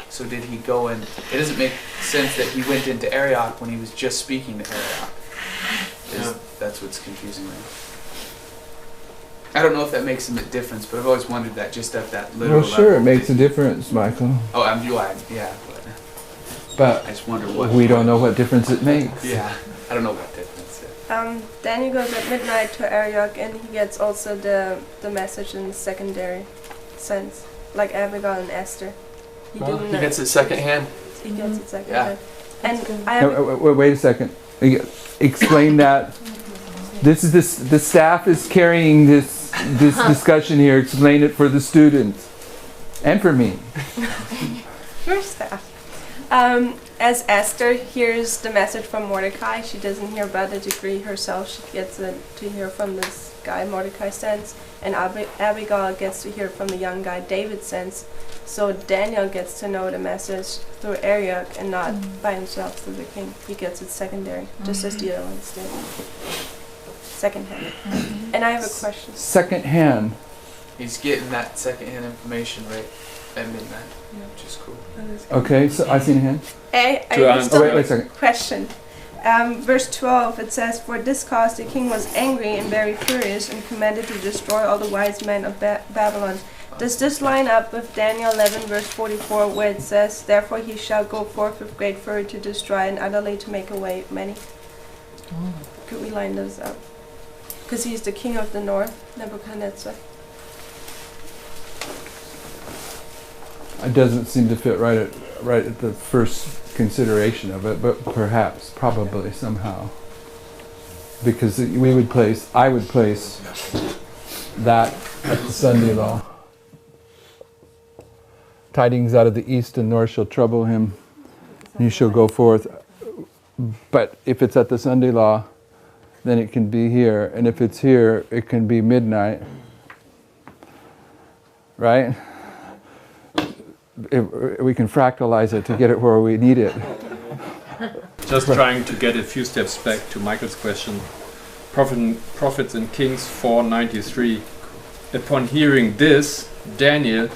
So did he go in? It doesn't make sense that he went into Arioch when he was just speaking to Arioch. That's what's confusing me. I don't know if that makes a difference, but I've always wondered that just at that literal Well, sure, level. it makes a difference, Michael. Oh, I'm glad, yeah. But I just wonder what. We don't know what difference it makes. Yeah, I don't know what difference. Daniel goes at midnight to Arioch, and he gets also the message in the secondary sense, like Abigail and Esther. He gets it secondhand. He gets it secondhand. Yeah. And I have Wait a second. Explain that. This is the staff is carrying this discussion here. Explain it for the students and for me. your staff. As Esther hears the message from Mordecai, she doesn't hear about the decree herself. She gets it to hear from this guy Mordecai sends, and Abigail gets to hear from the young guy David sends. So Daniel gets to know the message through Arioch and not by himself through the king. He gets it secondary, just as the other ones did. Secondhand. And I have a question. Second hand. He's getting that secondhand information right at midnight, which is cool. Okay, so I seen a hand. I still have a question. Verse 12, it says, For this cause the king was angry and very furious and commanded to destroy all the wise men of Babylon. Does this line up with Daniel 11 verse 44 where it says, Therefore he shall go forth with great fury to destroy and utterly to make away many? Could we line those up? Because he's the king of the north, Nebuchadnezzar. It doesn't seem to fit right at the first consideration of it, but perhaps, probably, somehow. Because I would place that at the Sunday law. Tidings out of the east and north shall trouble him, and he shall go forth. But if it's at the Sunday law, then it can be here. And if it's here, it can be midnight. right? We can fractalize it to get it where we need it. Just trying to get a few steps back to Michael's question. Prophets and Kings 4:93. Upon hearing this, Daniel,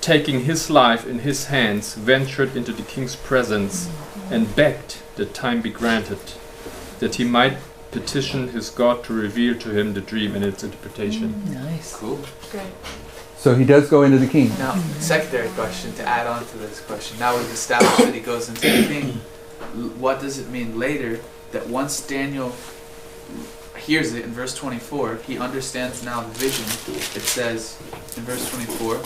taking his life in his hands, ventured into the king's presence and begged that time be granted, that he might petition his God to reveal to him the dream and its interpretation. Nice. Cool. Great. So he does go into the king. Now, secondary question to add on to this question. Now we've established that he goes into the king. What does it mean later that once Daniel hears it in verse 24, he understands now the vision? It says in verse 24,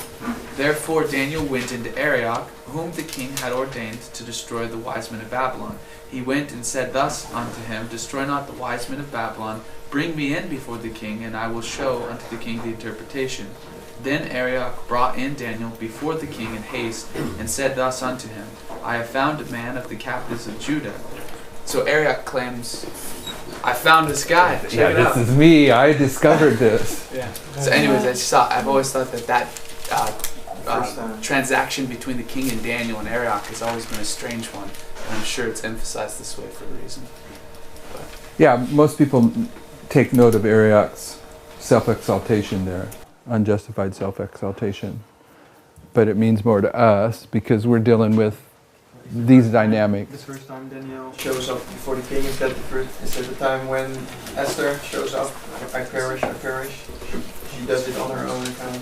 therefore Daniel went into Arioch, whom the king had ordained to destroy the wise men of Babylon. He went and said thus unto him, destroy not the wise men of Babylon, bring me in before the king, and I will show unto the king the interpretation. Then Arioch brought in Daniel before the king in haste, and said thus unto him, I have found a man of the captives of Judah. So Arioch claims, I found this guy. Check it out. This is me. I discovered this. Yeah. So anyways, I've always thought that transaction between the king and Daniel and Arioch has always been a strange one. And I'm sure it's emphasized this way for a reason. But. Yeah, most people take note of Arioch's self-exaltation there. Unjustified self-exaltation. But it means more to us because we're dealing with these dynamics. The first time Daniel shows up before the king, is that the time when Esther shows up? I perish, I perish. She does it on her own kind of.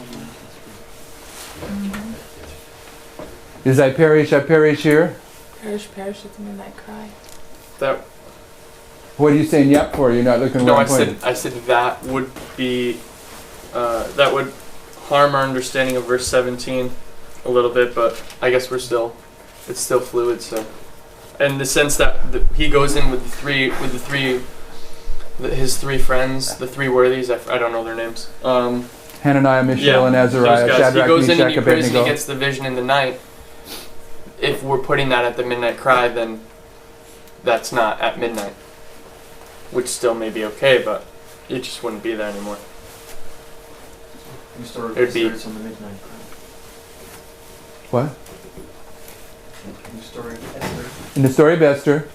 Is I perish here? Perish, perish at the midnight cry. That. What are you saying yep for? You're not looking No, where I'm pointing. I said that would be, that would harm our understanding of verse 17 a little bit, but I guess it's still fluid. So, in the sense that he goes in with his three friends, the three worthies. I don't know their names. Hananiah, Mishael, and Azariah, Shadrach, he goes in and Meshach, he prays and he Abednego. gets the vision in the night. If we're putting that at the midnight cry, then that's not at midnight, which still may be okay, but it just wouldn't be there anymore. The story It'd be- starts on the midnight cry. What? In the story of Esther, In the story of Esther,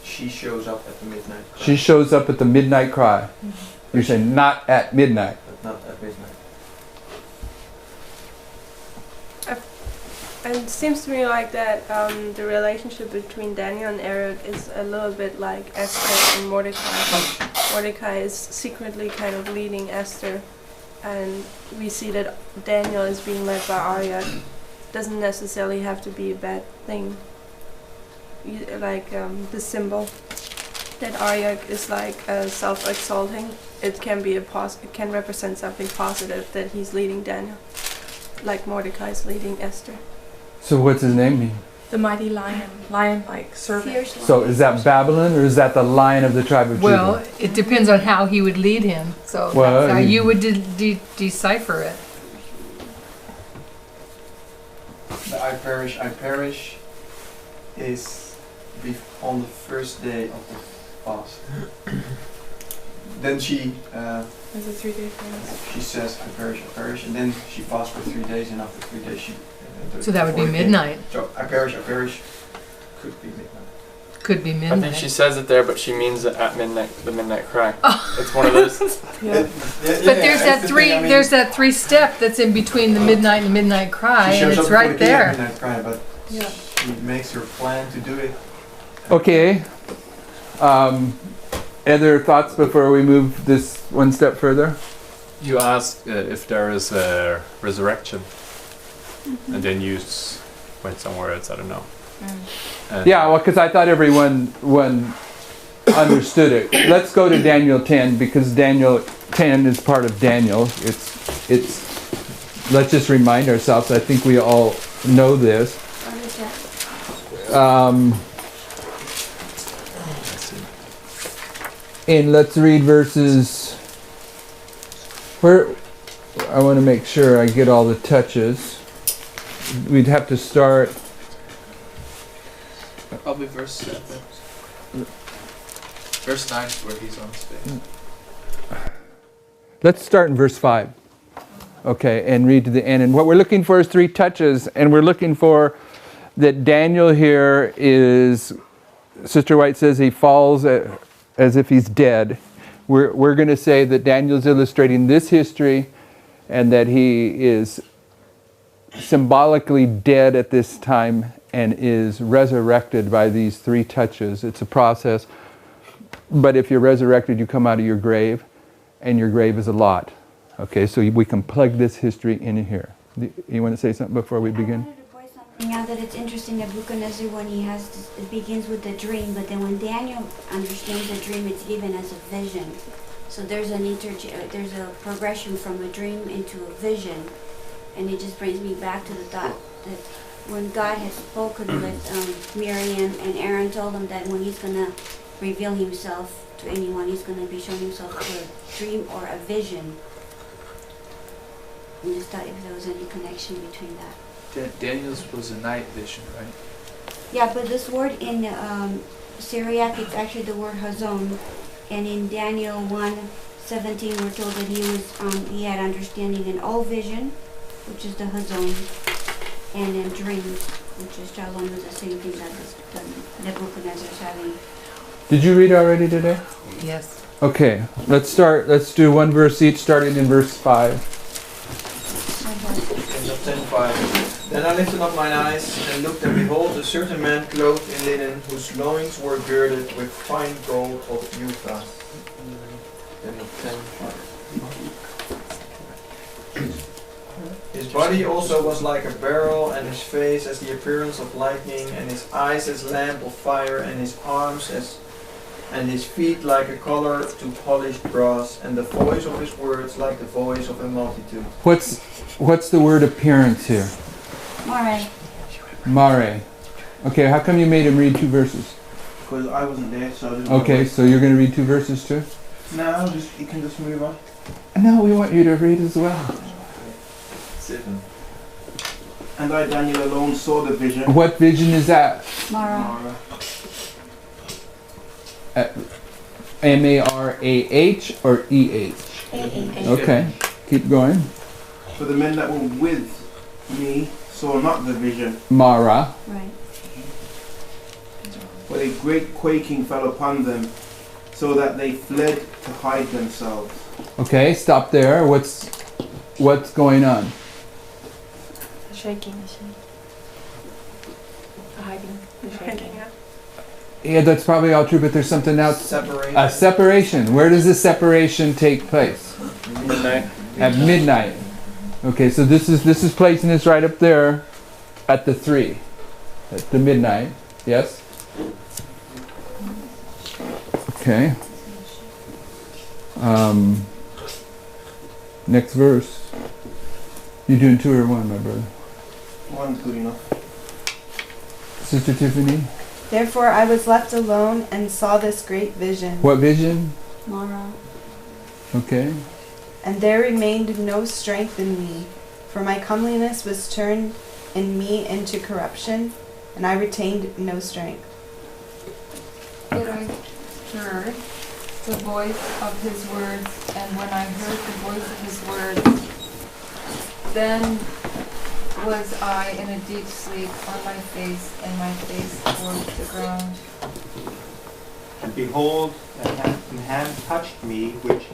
she shows up at the midnight cry. she shows up at the midnight cry. You're saying not at midnight. But not at midnight. And it seems to me like that the relationship between Daniel and Arioch is a little bit like Esther and Mordecai. Mordecai is secretly kind of leading Esther, and we see that Daniel is being led by Arioch. Doesn't necessarily have to be a bad thing. The symbol that Arioch is like self-exalting. It can be it can represent something positive that he's leading Daniel, like Mordecai is leading Esther. So what's his name mean? The mighty lion-like servant. Fierce lion. So is that Babylon or is that the lion of the tribe of Well, Judah? it depends on how he would lead him. So Well, that's how you would decipher it. The I perish is on the first day of the fast. Then she Is it 3 days fast? she says I perish, and then she fasts for 3 days, and after 3 days she. So that would be before the king. midnight. So I perish, could be midnight. Could be I midnight. think she says it there, but she means it at midnight, the midnight cry. It's one of those. Yeah. But there's that there's that three step that's in between the midnight and the midnight cry, and it's right there. Midnight cry, but Yeah. she makes her plan to do it. Okay. Other thoughts before we move this one step further? You asked if there is a resurrection, and then you went somewhere else. I don't know. And Yeah, well, because I thought everyone understood it. Let's go to Daniel 10 because Daniel 10 is part of Daniel. It's. Let's just remind ourselves. I think we all know this. What is that? And let's read verses. Where I want to make sure I get all the touches. We'd have to start. Probably verse 7. Verse 9 is where he's on stage. Let's start in verse 5. Okay, and read to the end. And what we're looking for is 3 touches, and we're looking for that Daniel here is, Sister White says he falls as if he's dead. We're going to say that Daniel's illustrating this history and that he is symbolically dead at this time and is resurrected by these 3 touches. It's a process, but if you're resurrected, you come out of your grave, and your grave is a lot. Okay, so we can plug this history in here. You want to say something before we begin? I wanted to point something out that it's interesting that Nebuchadnezzar, when he has this, it begins with the dream, but then when Daniel understands the dream, it's given as a vision. So there's there's a progression from a dream into a vision, and it just brings me back to the thought that when God had spoken with Miriam and Aaron told him that when he's gonna reveal himself to anyone, he's gonna be showing himself through a dream or a vision. I just thought if there was any connection between that. Daniel's was a night vision, right? Yeah, but this word in Syriac, it's actually the word hazon, and in Daniel 1:17, we're told that he had understanding in all vision, which is the hazon, and in dreams, which is shalom, is the same thing that Nebuchadnezzar's having. Did you read already today? Yes. Okay, let's start. Let's do 1 verse each, starting in verse 5. End of 10:5. Then I lifted up mine eyes and looked, and behold, a certain man clothed in linen, whose loins were girded with fine gold of Uphaz. End of 10:5. His body also was like a beryl, and his face as the appearance of lightning, and his eyes as lamp of fire, and his arms and his feet like a color to polished brass, and the voice of his words like the voice of a multitude. What's the word appearance here? Mare. Mare. Okay, how come you made him read 2 verses? Because I wasn't there, so I didn't. Okay, so you're going to read 2 verses too? No, you can just move on. No, we want you to read as well. 7. And I, Daniel, alone saw the vision. What vision is that? Mara. M-A-R-A-H or E-H? A-H. Okay, keep going. For the men that were with me saw not the vision. Mara. Right. But a great quaking fell upon them, so that they fled to hide themselves. Okay, stop there. What's going on? The shaking. The hiding. The shaking. Yeah, that's probably all true, but there's something else. Separation. A separation. Where does the separation take place? Midnight. At midnight. Okay, so this is placing us right up there at the 3. At the midnight. Yes? Okay. Next verse. You doing 2 or 1, my brother? 1's good enough. Sister Tiffany? Therefore I was left alone and saw this great vision. What vision? Mara. Okay. And there remained no strength in me, for my comeliness was turned in me into corruption, and I retained no strength. Yet I heard the voice of his words, and when I heard the voice of his words, then was I in a deep sleep on my face, and my face towards the ground. And behold, a hand touched me, which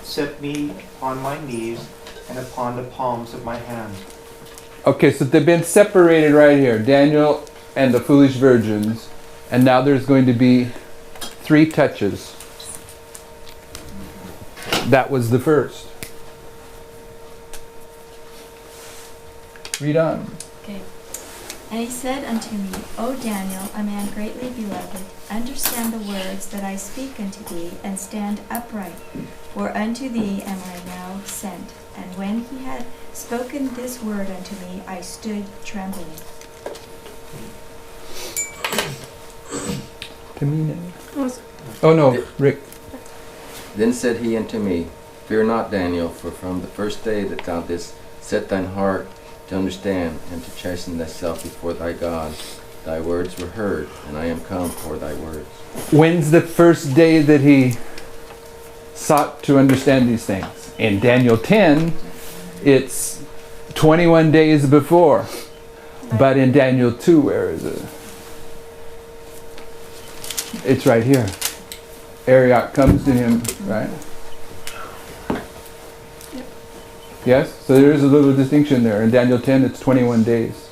set me on my knees and upon the palms of my hands. Okay, so they've been separated right here, Daniel and the foolish virgins, and now there's going to be 3 touches. That was the first. Read on. Okay. And he said unto me, O Daniel, a man greatly beloved, understand the words that I speak unto thee, and stand upright, for unto thee am I now sent. And when he had spoken this word unto me, I stood trembling. Tamina. Oh no, Rick. Then said he unto me, Fear not, Daniel, for from the first day that thou didst set thine heart to understand and to chasten thyself before thy God, thy words were heard, and I am come for thy words. When's the first day that he sought to understand these things? In Daniel 10, it's 21 days before. But in Daniel 2, where is it? It's right here. Arioch comes to him, right? Yes? So there is a little distinction there. In Daniel 10, it's 21 days.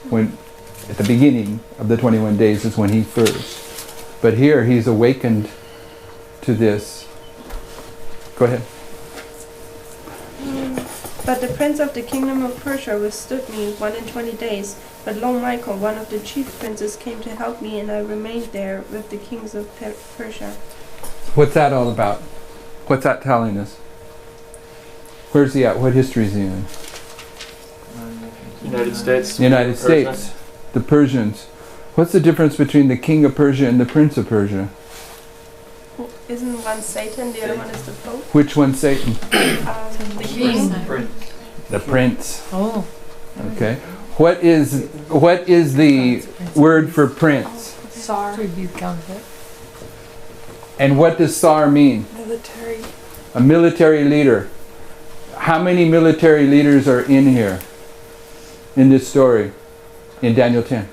When, at the beginning of the 21 days is when he first. But here, he's awakened to this. Go ahead. But the prince of the kingdom of Persia withstood me 21 days. But lo, Michael, one of the chief princes, came to help me, and I remained there with the kings of Persia. What's that all about? What's that telling us? Where's he at? What history is he in? United States. United Persia. States. The Persians. What's the difference between the king of Persia and the prince of Persia? Isn't one Satan, the other one is the Pope? Which one's Satan? The king. The prince. Oh. Okay. What is the word for prince? Tsar. And what does Tsar mean? Military. A military leader. How many military leaders are in here? In this story? In Daniel 10?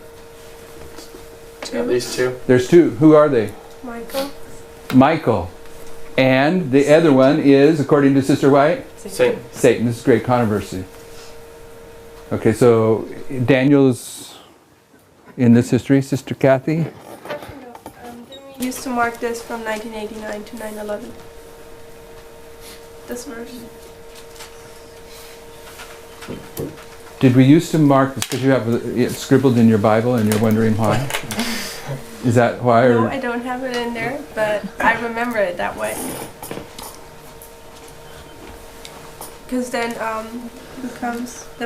At least two. There's two. Who are they? Michael. Michael. And the other one is, according to Sister White? Satan. Satan. This is great controversy. Okay, so Daniel's in this history. Sister Kathy? We used to mark this from 1989 to 9/11. This verse. Did we used to mark this because you have it scribbled in your Bible and you're wondering why? Is that why? No, Or? I don't have it in there, but I remember it that way. Because then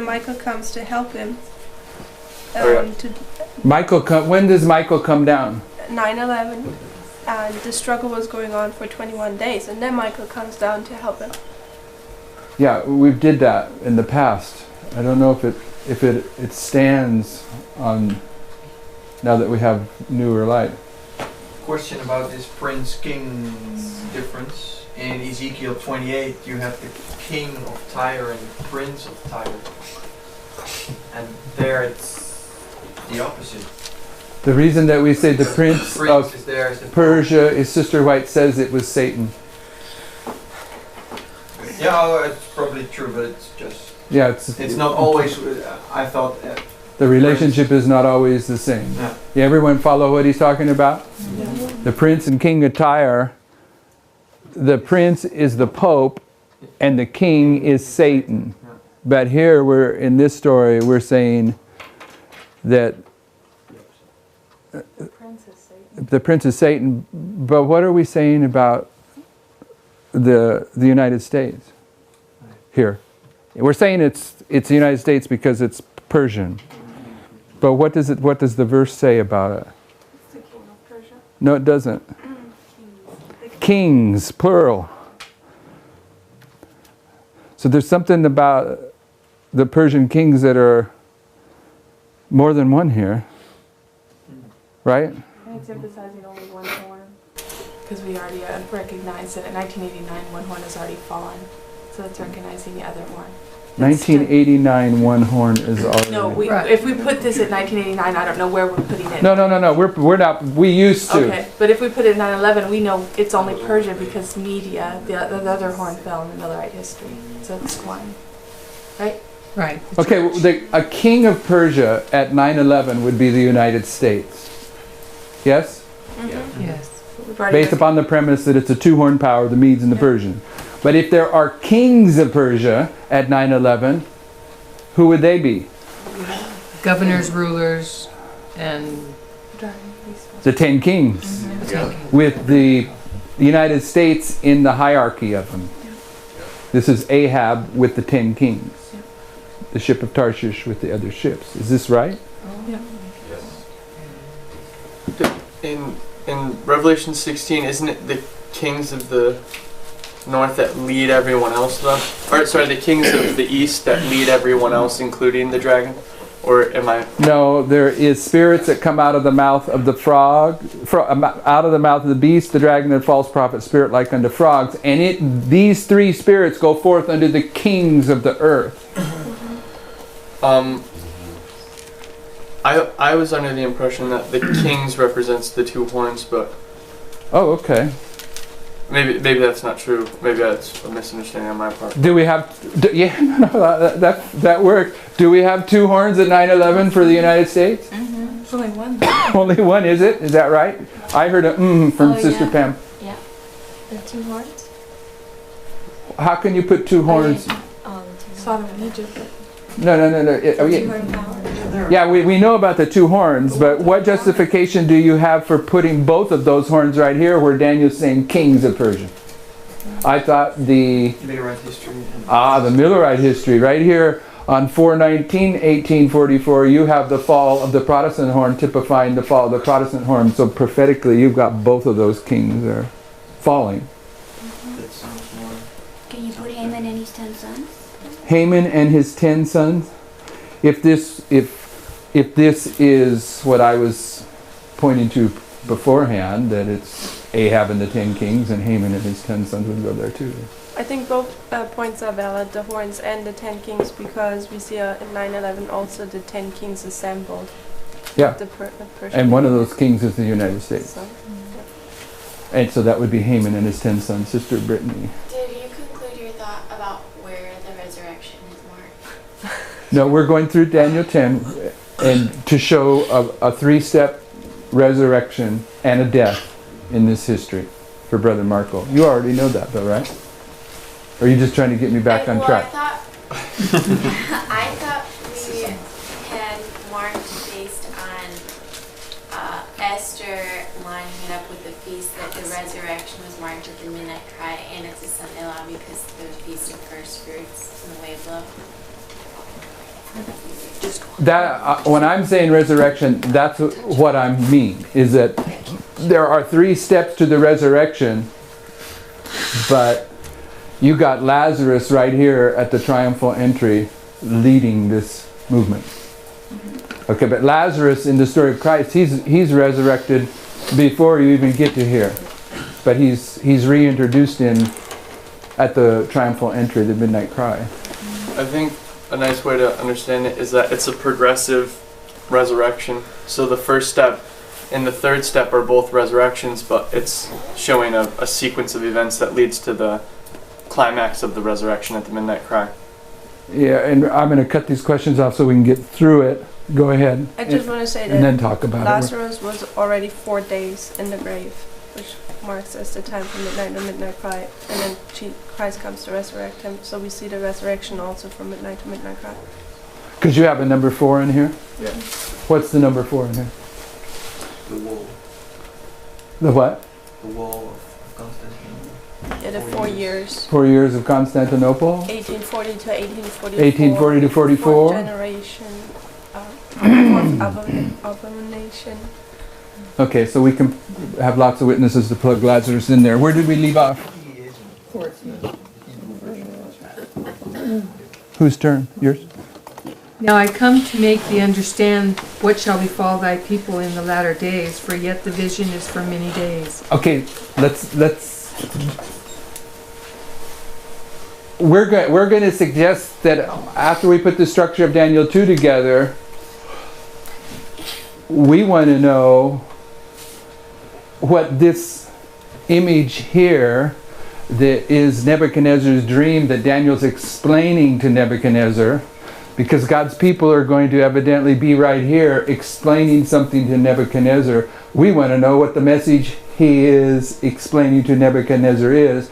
Michael comes to help him. To Michael, when does Michael come down? 9/11, and the struggle was going on for 21 days, and then Michael comes down to help him. Yeah, we did that in the past. I don't know if it stands on now that we have newer light. Question about this prince-king difference. In Ezekiel 28, you have the king of Tyre and the prince of Tyre. And there it's the opposite. The reason that we say the prince of is there as the Persia is Sister White says it was Satan. Yeah, oh, it's probably true, but it's just... Yeah, it's not always... I thought... the relationship is not always the same. Yeah. Yeah, everyone follow what he's talking about? Yeah. The prince and king of Tyre, the prince is the Pope and the king is Satan. Yeah. But here we're in this story we're saying that the prince is Satan. But what are we saying about the United States here? We're saying it's the United States because it's Persian. But what does the verse say about it? It's the king of Persia. No, it doesn't. Kings, plural. So there's something about the Persian kings that are more than one here, right? And it's emphasizing only one horn. Because we already recognized that in 1989 one horn has already fallen. So it's recognizing the other horn. 1989, one horn is already... No, if we put this at 1989, I don't know where we're putting it. No. We're not. We used to. Okay, but if we put it at 9/11, we know it's only Persia because Media, the other horn fell in the Millerite history. So it's one, right? Right. Okay, a king of Persia at 9/11 would be the United States. Yes? Mm-hmm. Yes. Based upon the premise that it's a two-horn power, the Medes and the Persians. But if there are kings of Persia at 9/11, who would they be? Governors, rulers, and The 10 kings. Mm-hmm. Yeah. With the United States in the hierarchy of them. This is Ahab with the 10 kings. The ship of Tarshish with the other ships. Is this right? Yeah. In Revelation 16, isn't it the kings of the north that lead everyone else though? Or sorry, the kings of the east that lead everyone else, including the dragon? Or am I? No, there is spirits that come out of the mouth of the frog, out of the mouth of the beast, the dragon, and the false prophet, spirit like unto frogs. And these three spirits go forth unto the kings of the earth. I was under the impression that the kings represents the two horns, but oh, okay. Maybe that's not true. Maybe that's a misunderstanding on my part. Do we have? Yeah, no, that worked. Do we have two horns at 9/11 for the United States? There's only one. Only one, is it? Is that right? I heard a from Sister Pam. Yeah. The two horns. How can you put two horns? Sodom and Egypt. No. Yeah, we know about the two horns, but what justification do you have for putting both of those horns right here where Daniel's saying kings of Persia? I thought the Millerite history. The Millerite history. Right here on 4/19/1844, you have the fall of the Protestant horn typifying the fall of the Protestant horn. So prophetically, you've got both of those kings there falling. Can you put Haman and his 10 sons? Haman and his 10 sons. If this is what I was pointing to beforehand, that it's Ahab and the 10 kings, and Haman and his 10 sons would go there too. I think both points are valid, the horns and the 10 kings, because we see in 9/11 also the 10 kings assembled. Yeah. The Persian And one of those kings is the United States. So, And so that would be Haman and his 10 sons. Sister Brittany. Did you conclude your thought about where the resurrection is marked? No, we're going through Daniel 10 and to show a 3-step resurrection and a death in this history for Brother Marco. You already know that though, right? Or are you just trying to get me back on track? I thought we had marked based on Esther lining it up with the feast that the resurrection was marked at the midnight cry, and it's a Sunday law because the feast of first fruits and the way of love. That when I'm saying resurrection, that's what I mean, is that there are 3 steps to the resurrection, but you got Lazarus right here at the triumphal entry leading this movement. Okay, but Lazarus in the story of Christ, he's resurrected before you even get to here. But he's reintroduced at the triumphal entry, the midnight cry. I think a nice way to understand it is that it's a progressive resurrection. So the first step and the third step are both resurrections, but it's showing a sequence of events that leads to the climax of the resurrection at the midnight cry. Yeah, and I'm going to cut these questions off so we can get through it. Go ahead. I just want to say that and then talk about Lazarus was already 4 days in the grave, which marks as the time from midnight to midnight cry, and then Christ comes to resurrect him. So we see the resurrection also from midnight to midnight cry. Because you have a number 4 in here? Yeah. What's the number 4 in here? The wall. The what? The wall of Constantinople. Yeah, the 4 years. 4 years of Constantinople? 1840 to 1844. 1840 to 44? Fourth generation. Fourth abomination. Okay, so we can have lots of witnesses to plug Lazarus in there. Where did we leave off? Whose turn? Yours? Now I come to make thee understand what shall befall thy people in the latter days, for yet the vision is for many days. Okay, we're going to suggest that after we put the structure of Daniel 2 together, we want to know what this image here that is Nebuchadnezzar's dream that Daniel's explaining to Nebuchadnezzar, because God's people are going to evidently be right here explaining something to Nebuchadnezzar. We want to know what the message he is explaining to Nebuchadnezzar is.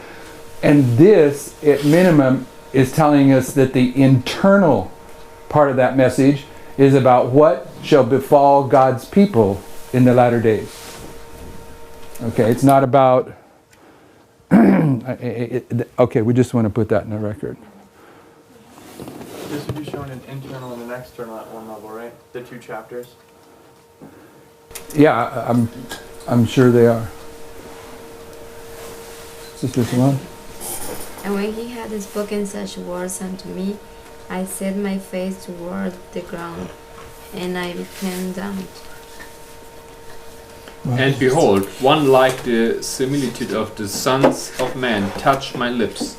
And this, at minimum, is telling us that the internal part of that message is about what shall befall God's people in the latter days. Okay, it's not about... okay, we just want to put that in the record. This would be showing an internal and an external at one level, right? The 2 chapters? Yeah, I'm sure they are. Sister Simone? And when he had spoken such words unto me, I set my face toward the ground, and I became dumb. And behold, one like the similitude of the sons of man touched my lips.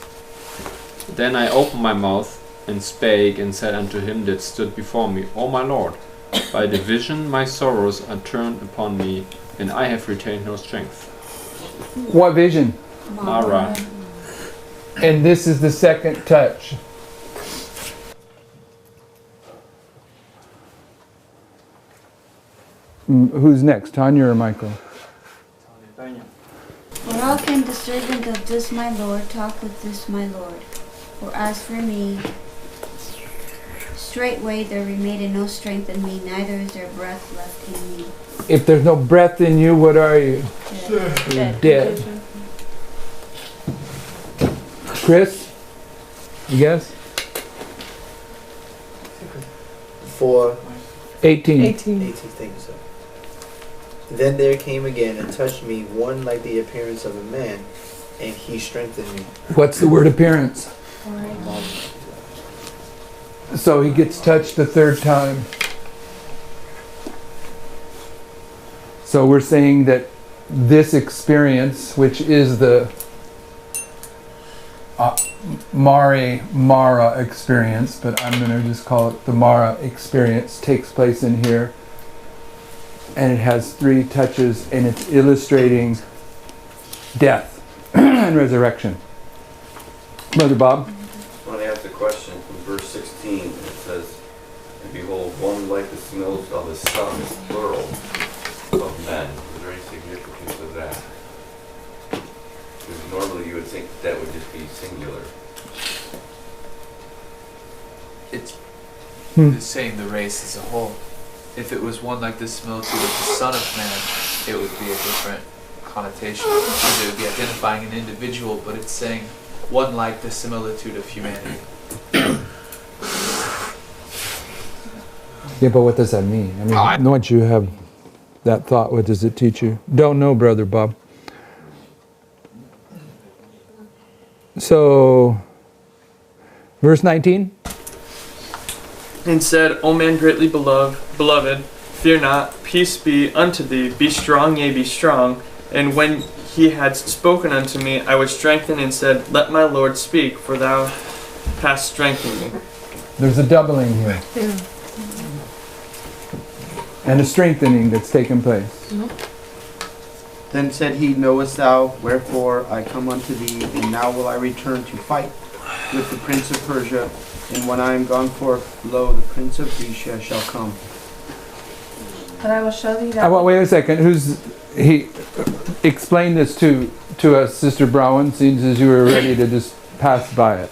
Then I opened my mouth and spake and said unto him that stood before me, O my Lord, by the vision my sorrows are turned upon me, and I have retained no strength. What vision? Mara. And this is the second touch. Who's next, Tanya or Michael? For how can the servant of this my Lord talk with this my Lord? For as for me, straightway there remained no strength in me, neither is there breath left in me. If there's no breath in you, what are you? You're dead. Chris? Yes? 4. 18. 18, thank you, sir. Then there came again and touched me one like the appearance of a man, and he strengthened me. What's the word appearance? So he gets touched the third time. So we're saying that this experience, which is the Mara experience, but I'm going to just call it the Mara experience, takes place in here. And it has 3 touches, and it's illustrating death and resurrection. Brother Bob? I want to ask a question from verse 16. It says, and behold, one like the smells of the sun is plural of men. Is there any significance of that? Because normally you would think that would just be singular. It's it's saying the race as a whole. If it was one like the similitude of the Son of Man, it would be a different connotation. Because it would be identifying an individual, but it's saying one like the similitude of humanity. Yeah, but what does that mean? I mean, once you have that thought, what does it teach you? Don't know, Brother Bob. So, verse 19? And said, O man greatly beloved, fear not, peace be unto thee, be strong, yea, be strong. And when he had spoken unto me, I was strengthened and said, let my Lord speak, for thou hast strengthened me. There's a doubling here. And a strengthening that's taken place. Then said he, Knowest thou wherefore I come unto thee, and now will I return to fight with the prince of Persia, and when I am gone forth, lo, the prince of Grecia shall come. And I will show thee that. Wait a second. He explained this to us, Sister Brown, seems as you were ready to just pass by it.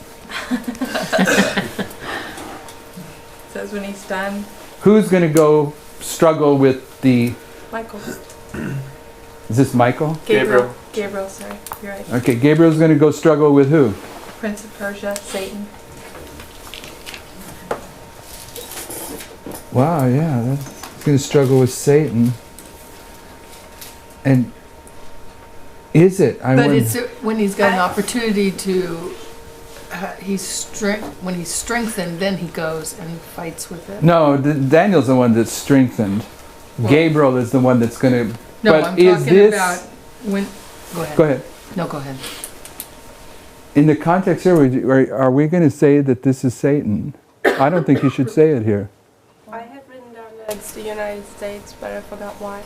Says when he's done. Who's going to go struggle with the... Michael. Is this Michael? Gabriel. Gabriel, sorry. You're right. Okay, Gabriel's going to go struggle with who? Prince of Persia, Satan. Wow, yeah, he's going to struggle with Satan. And is it? But it's when he's got an opportunity to, when he's strengthened, then he goes and fights with it. No, Daniel's the one that's strengthened. Well, Gabriel is the one that's going to... No, but I'm talking about when... Go ahead. Go ahead. No, go ahead. In the context here, are we going to say that this is Satan? I don't think you should say it here. I have written down that it's the United States, but I forgot why.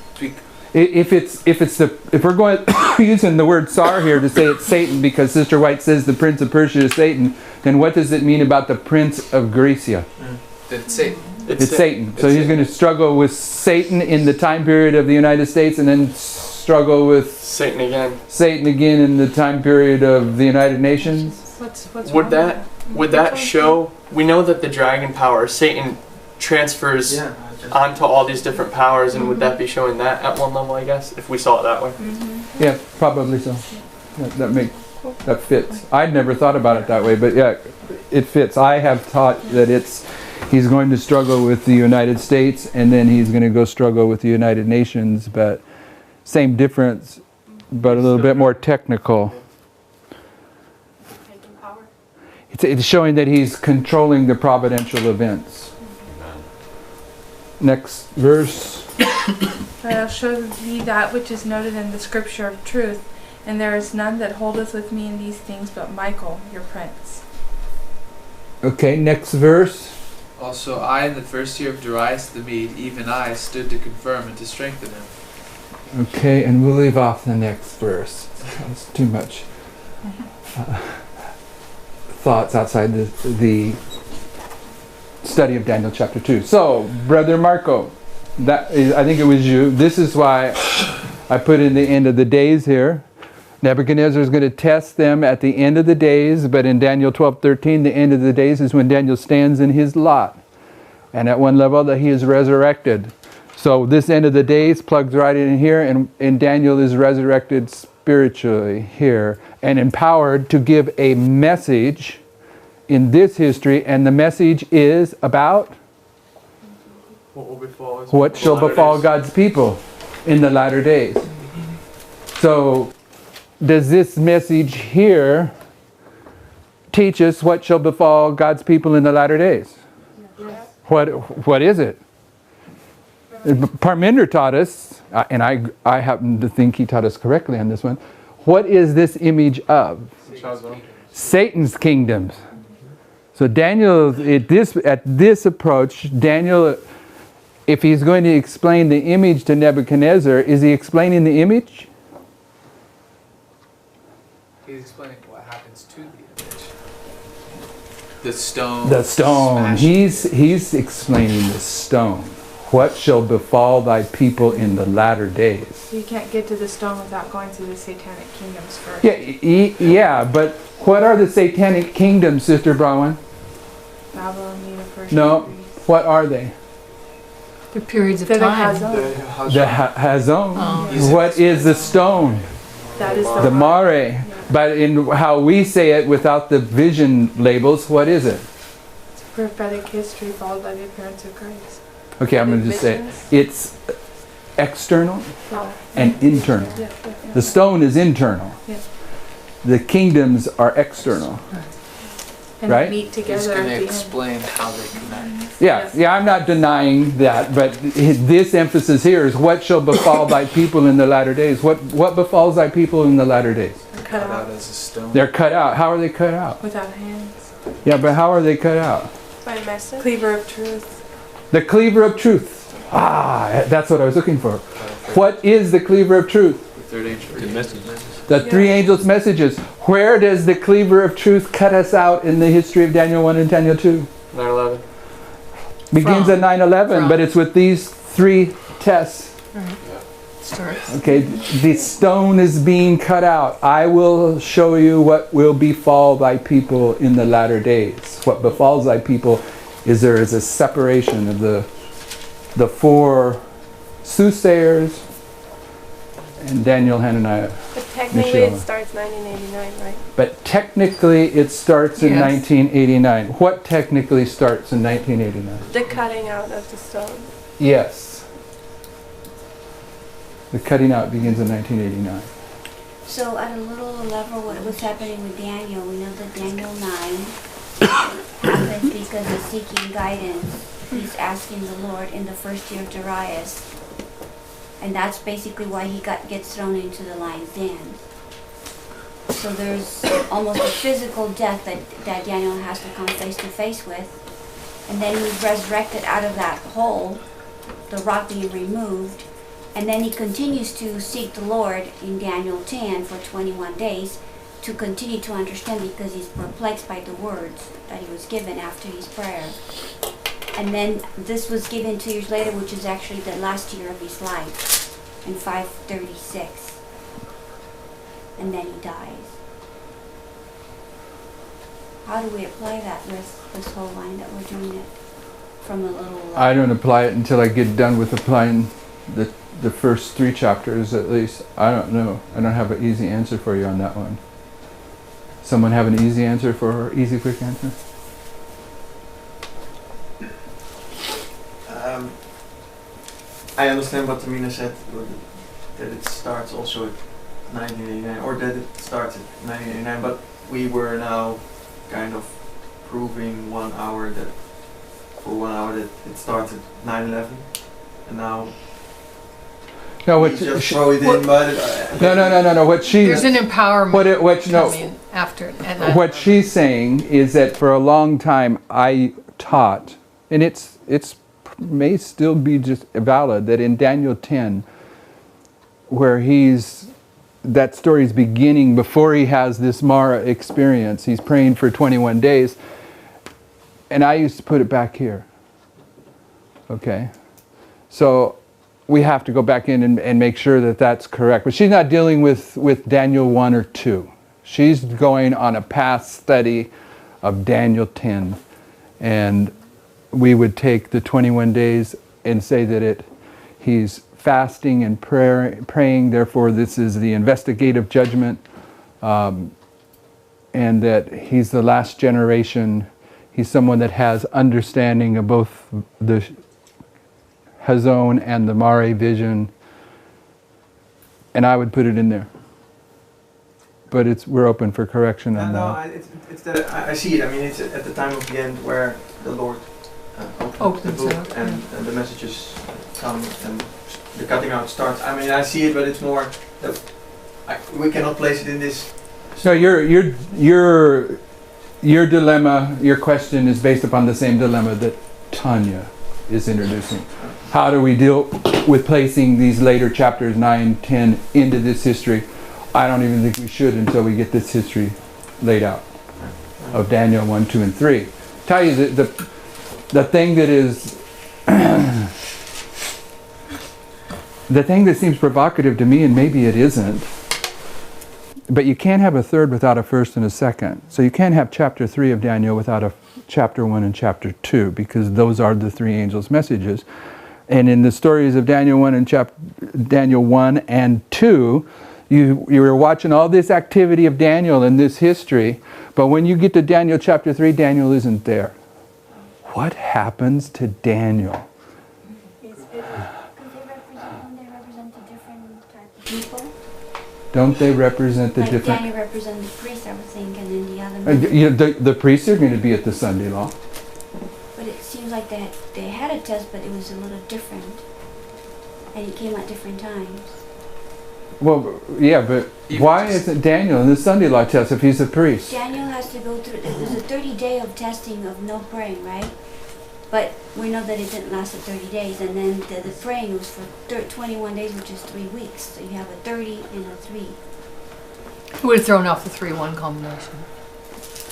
If we're going using the word Tsar here to say it's Satan because Sister White says the Prince of Persia is Satan, then what does it mean about the Prince of Grecia? That it's Satan. It's Satan. So he's going to struggle with Satan in the time period of the United States, and then struggle with Satan again. Satan again in the time period of the United Nations. Would that show? We know that the dragon power, Satan, transfers onto all these different powers, and would that be showing that at one level? I guess if we saw it that way. Yeah, probably so. That fits. I'd never thought about it that way, but yeah, it fits. I have taught that he's going to struggle with the United States, and then he's going to go struggle with the United Nations, but same difference, but a little bit more technical. It's showing that he's controlling the providential events. Next verse. But I'll show thee that which is noted in the scripture of truth, and there is none that holdeth with me in these things but Michael, your prince. Okay, next verse. Also I in the first year of Darius the Mede, even I, stood to confirm and to strengthen him. Okay, and we'll leave off the next verse. It's too much thoughts outside the study of Daniel chapter 2. So, Brother Marco, that is, I think it was you. This is why I put in the end of the days here. Nebuchadnezzar is going to test them at the end of the days, but in Daniel 12:13, the end of the days is when Daniel stands in his lot. And at one level that he is resurrected. So this end of the days plugs right in here, and Daniel is resurrected spiritually here and empowered to give a message in this history, and the message is about what shall befall God's people in the latter days. So does this message here teach us what shall befall God's people in the latter days? What is it? Parminder taught us, and I happen to think he taught us correctly on this one. What is this image of? Satan's kingdoms. So Daniel, at this approach, Daniel, if he's going to explain the image to Nebuchadnezzar, is he explaining the image? He's explaining what happens to the image. The stone. The stone. He's explaining the stone. What shall befall thy people in the latter days? So you can't get to the stone without going through the satanic kingdoms first. Yeah, but what are the satanic kingdoms, Sister Brown? Babylon, Medo, Persia, No, Greece. what are they? The periods of They're the time. Hazon. The Hazon. Oh. What is the stone? That is The Mare. But in how we say it without the vision labels, what is it? It's prophetic history followed by the appearance of Christ. Okay, I'm going to just say it. It's external and internal. The stone is internal. The kingdoms are external. And right? meet together. He's going at to the explain how they connect. Yeah, I'm not denying that, but this emphasis here is what shall befall thy people in the latter days. What befalls thy people in the latter days? end. Cut out as a stone. They're cut out. How are they cut out? without hands. Yeah, but how are they cut out? By message. Cleaver of truth. The cleaver of truth. That's what I was looking for. What is the cleaver of truth? The third angel. The message. The three angels' messages. Where does the cleaver of truth cut us out in the history of Daniel 1 and Daniel 2? 9/11. Begins at 9/11, but it's with these three tests. Okay, the stone is being cut out. I will show you what will befall thy people in the latter days. What befalls thy people is there is a separation of the four soothsayers and Daniel, Hananiah, But technically Mishael. it starts 1989, right? But technically it starts in Yes. 1989. What technically starts in 1989? The cutting out of the stone. Yes. The cutting out begins in 1989. So at a little level, what was happening with Daniel, we know that Daniel 9 happened because he's seeking guidance. He's asking the Lord in the first year of Darius. And that's basically why he gets thrown into the lion's den. So there's almost a physical death that Daniel has to come face to face with. And then he's resurrected out of that hole, the rock being removed. And then he continues to seek the Lord in Daniel 10 for 21 days to continue to understand because he's perplexed by the words that he was given after his prayer. And then this was given 2 years later, which is actually the last year of his life, in 536. And then he dies. How do we apply that with this whole line that we're doing it from a little... I don't apply it until I get done with applying the first 3 chapters at least. I don't know. I don't have an easy answer for you on that one. Someone have an easy answer for her? Easy, quick answer? I understand what Tamina said, that it starts also at 1989, or that it starts at 1989, but we were now kind of proving 1 hour that for 1 hour that it started 9/11, and now No, what we just throw it in, but no. What she's There's an empowerment no, coming after. And what she's saying is that for a long time I taught, and it's may still be just valid, that in Daniel 10, where that story's beginning before he has this Mara experience, he's praying for 21 days, and I used to put it back here. Okay, so we have to go back in and make sure that that's correct. But she's not dealing with Daniel 1 or 2. She's going on a past study of Daniel 10. And we would take the 21 days and say that he's fasting and praying, therefore this is the investigative judgment, and that he's the last generation. He's someone that has understanding of both the Hazon and the Mare vision, and I would put it in there. But we're open for correction on that. It's that I see it. I mean, it's at the time of the end where the Lord opens the book and the messages come and the cutting out starts. I mean, I see it, but it's more that we cannot place it in this. No, your dilemma, your question is based upon the same dilemma that Tanya is introducing. How do we deal with placing these later chapters 9, 10 into this history? I don't even think we should until we get this history laid out of Daniel 1, 2, and 3. Tell you the thing that is the thing that seems provocative to me, and maybe it isn't, but you can't have a third without a first and a second. So you can't have chapter 3 of Daniel without a chapter 1 and chapter 2, because those are the three angels' messages. And in the stories of Daniel 1 and Daniel 1 and 2, you were watching all this activity of Daniel and this history, but when you get to Daniel chapter 3, Daniel isn't there. What happens to Daniel? Don't they represent the like different... Daniel represents the priest, I would think, and then the other... the priests are going to be at the Sunday law. But it seems like they had a test, but it was a little different. And it came at different times. Well, yeah, but why isn't Daniel in the Sunday law test if he's a priest? Daniel has to go through, it was a 30-day of testing of no praying, right? But we know that it didn't last 30 days, and then the praying was for 21 days, which is 3 weeks. So you have a 30 and a 3. It would have thrown off the 3-1 combination.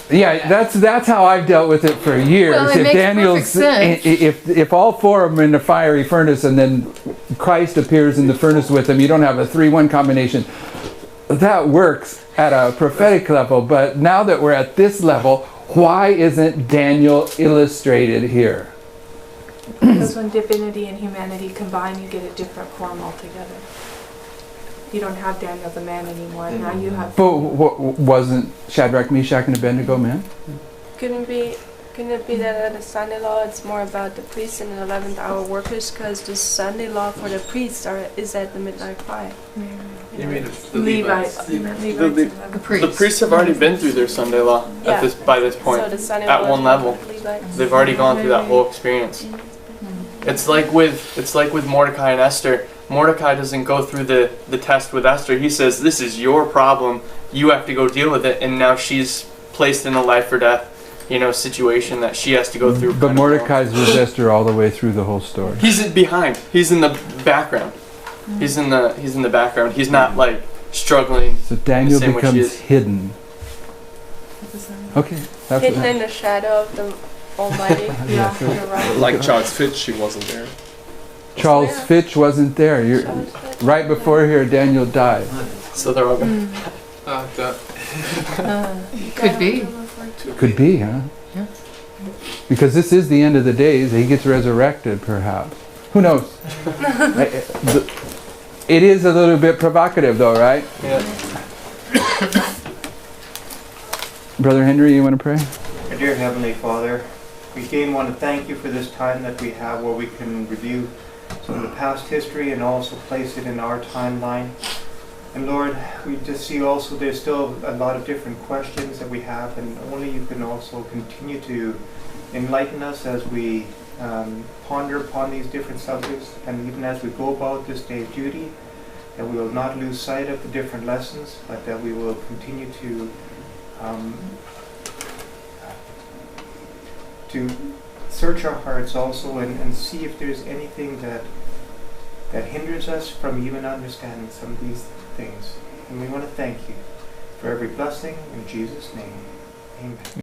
Yeah, that's how I've dealt with it for years. Well, it makes perfect sense. If all four of them are in the fiery furnace and then Christ appears in the furnace with them, you don't have a 3-1 combination. That works at a prophetic level, but now that we're at this level, why isn't Daniel illustrated here? Because when divinity and humanity combine, you get a different form altogether. You don't have Daniel the man anymore. Now you have. But wasn't Shadrach, Meshach, and Abednego men? Couldn't it be that at the Sunday law it's more about the priests and the 11th hour workers, because the Sunday law for the priests is at the midnight cry. You mean the Levites. The priests have already been through their Sunday law by this point. So the Sunday at law one level, Levites. they've already gone through that whole experience. It's like with Mordecai and Esther. Mordecai doesn't go through the test with Esther. He says, "This is your problem. You have to go deal with it." And now she's placed in a life or death, situation that she has to go through. But Mordecai's with Esther all the way through the whole story. He's behind. He's in the background. He's in the background. He's not like struggling. So Daniel the same way she becomes is. hidden. Okay. Hidden in the shadow of the Almighty. Yeah. You're right. Like Charles Fitch, she wasn't there. Charles Fitch wasn't there. Right before here, Daniel died. So they're all going. Could be. Could be, huh? Yeah. Because this is the end of the days. He gets resurrected, perhaps. Who knows? It is a little bit provocative, though, right? Yeah. Brother Henry, you want to pray? Our dear Heavenly Father, we again want to thank you for this time that we have where we can review some of the past history and also place it in our timeline. And Lord, we just see also there's still a lot of different questions that we have, and only you can also continue to enlighten us as we ponder upon these different subjects, and even as we go about this day of duty, that we will not lose sight of the different lessons, but that we will continue to search our hearts also and see if there's anything that hinders us from even understanding some of these things. And we want to thank you for every blessing in Jesus' name. Amen.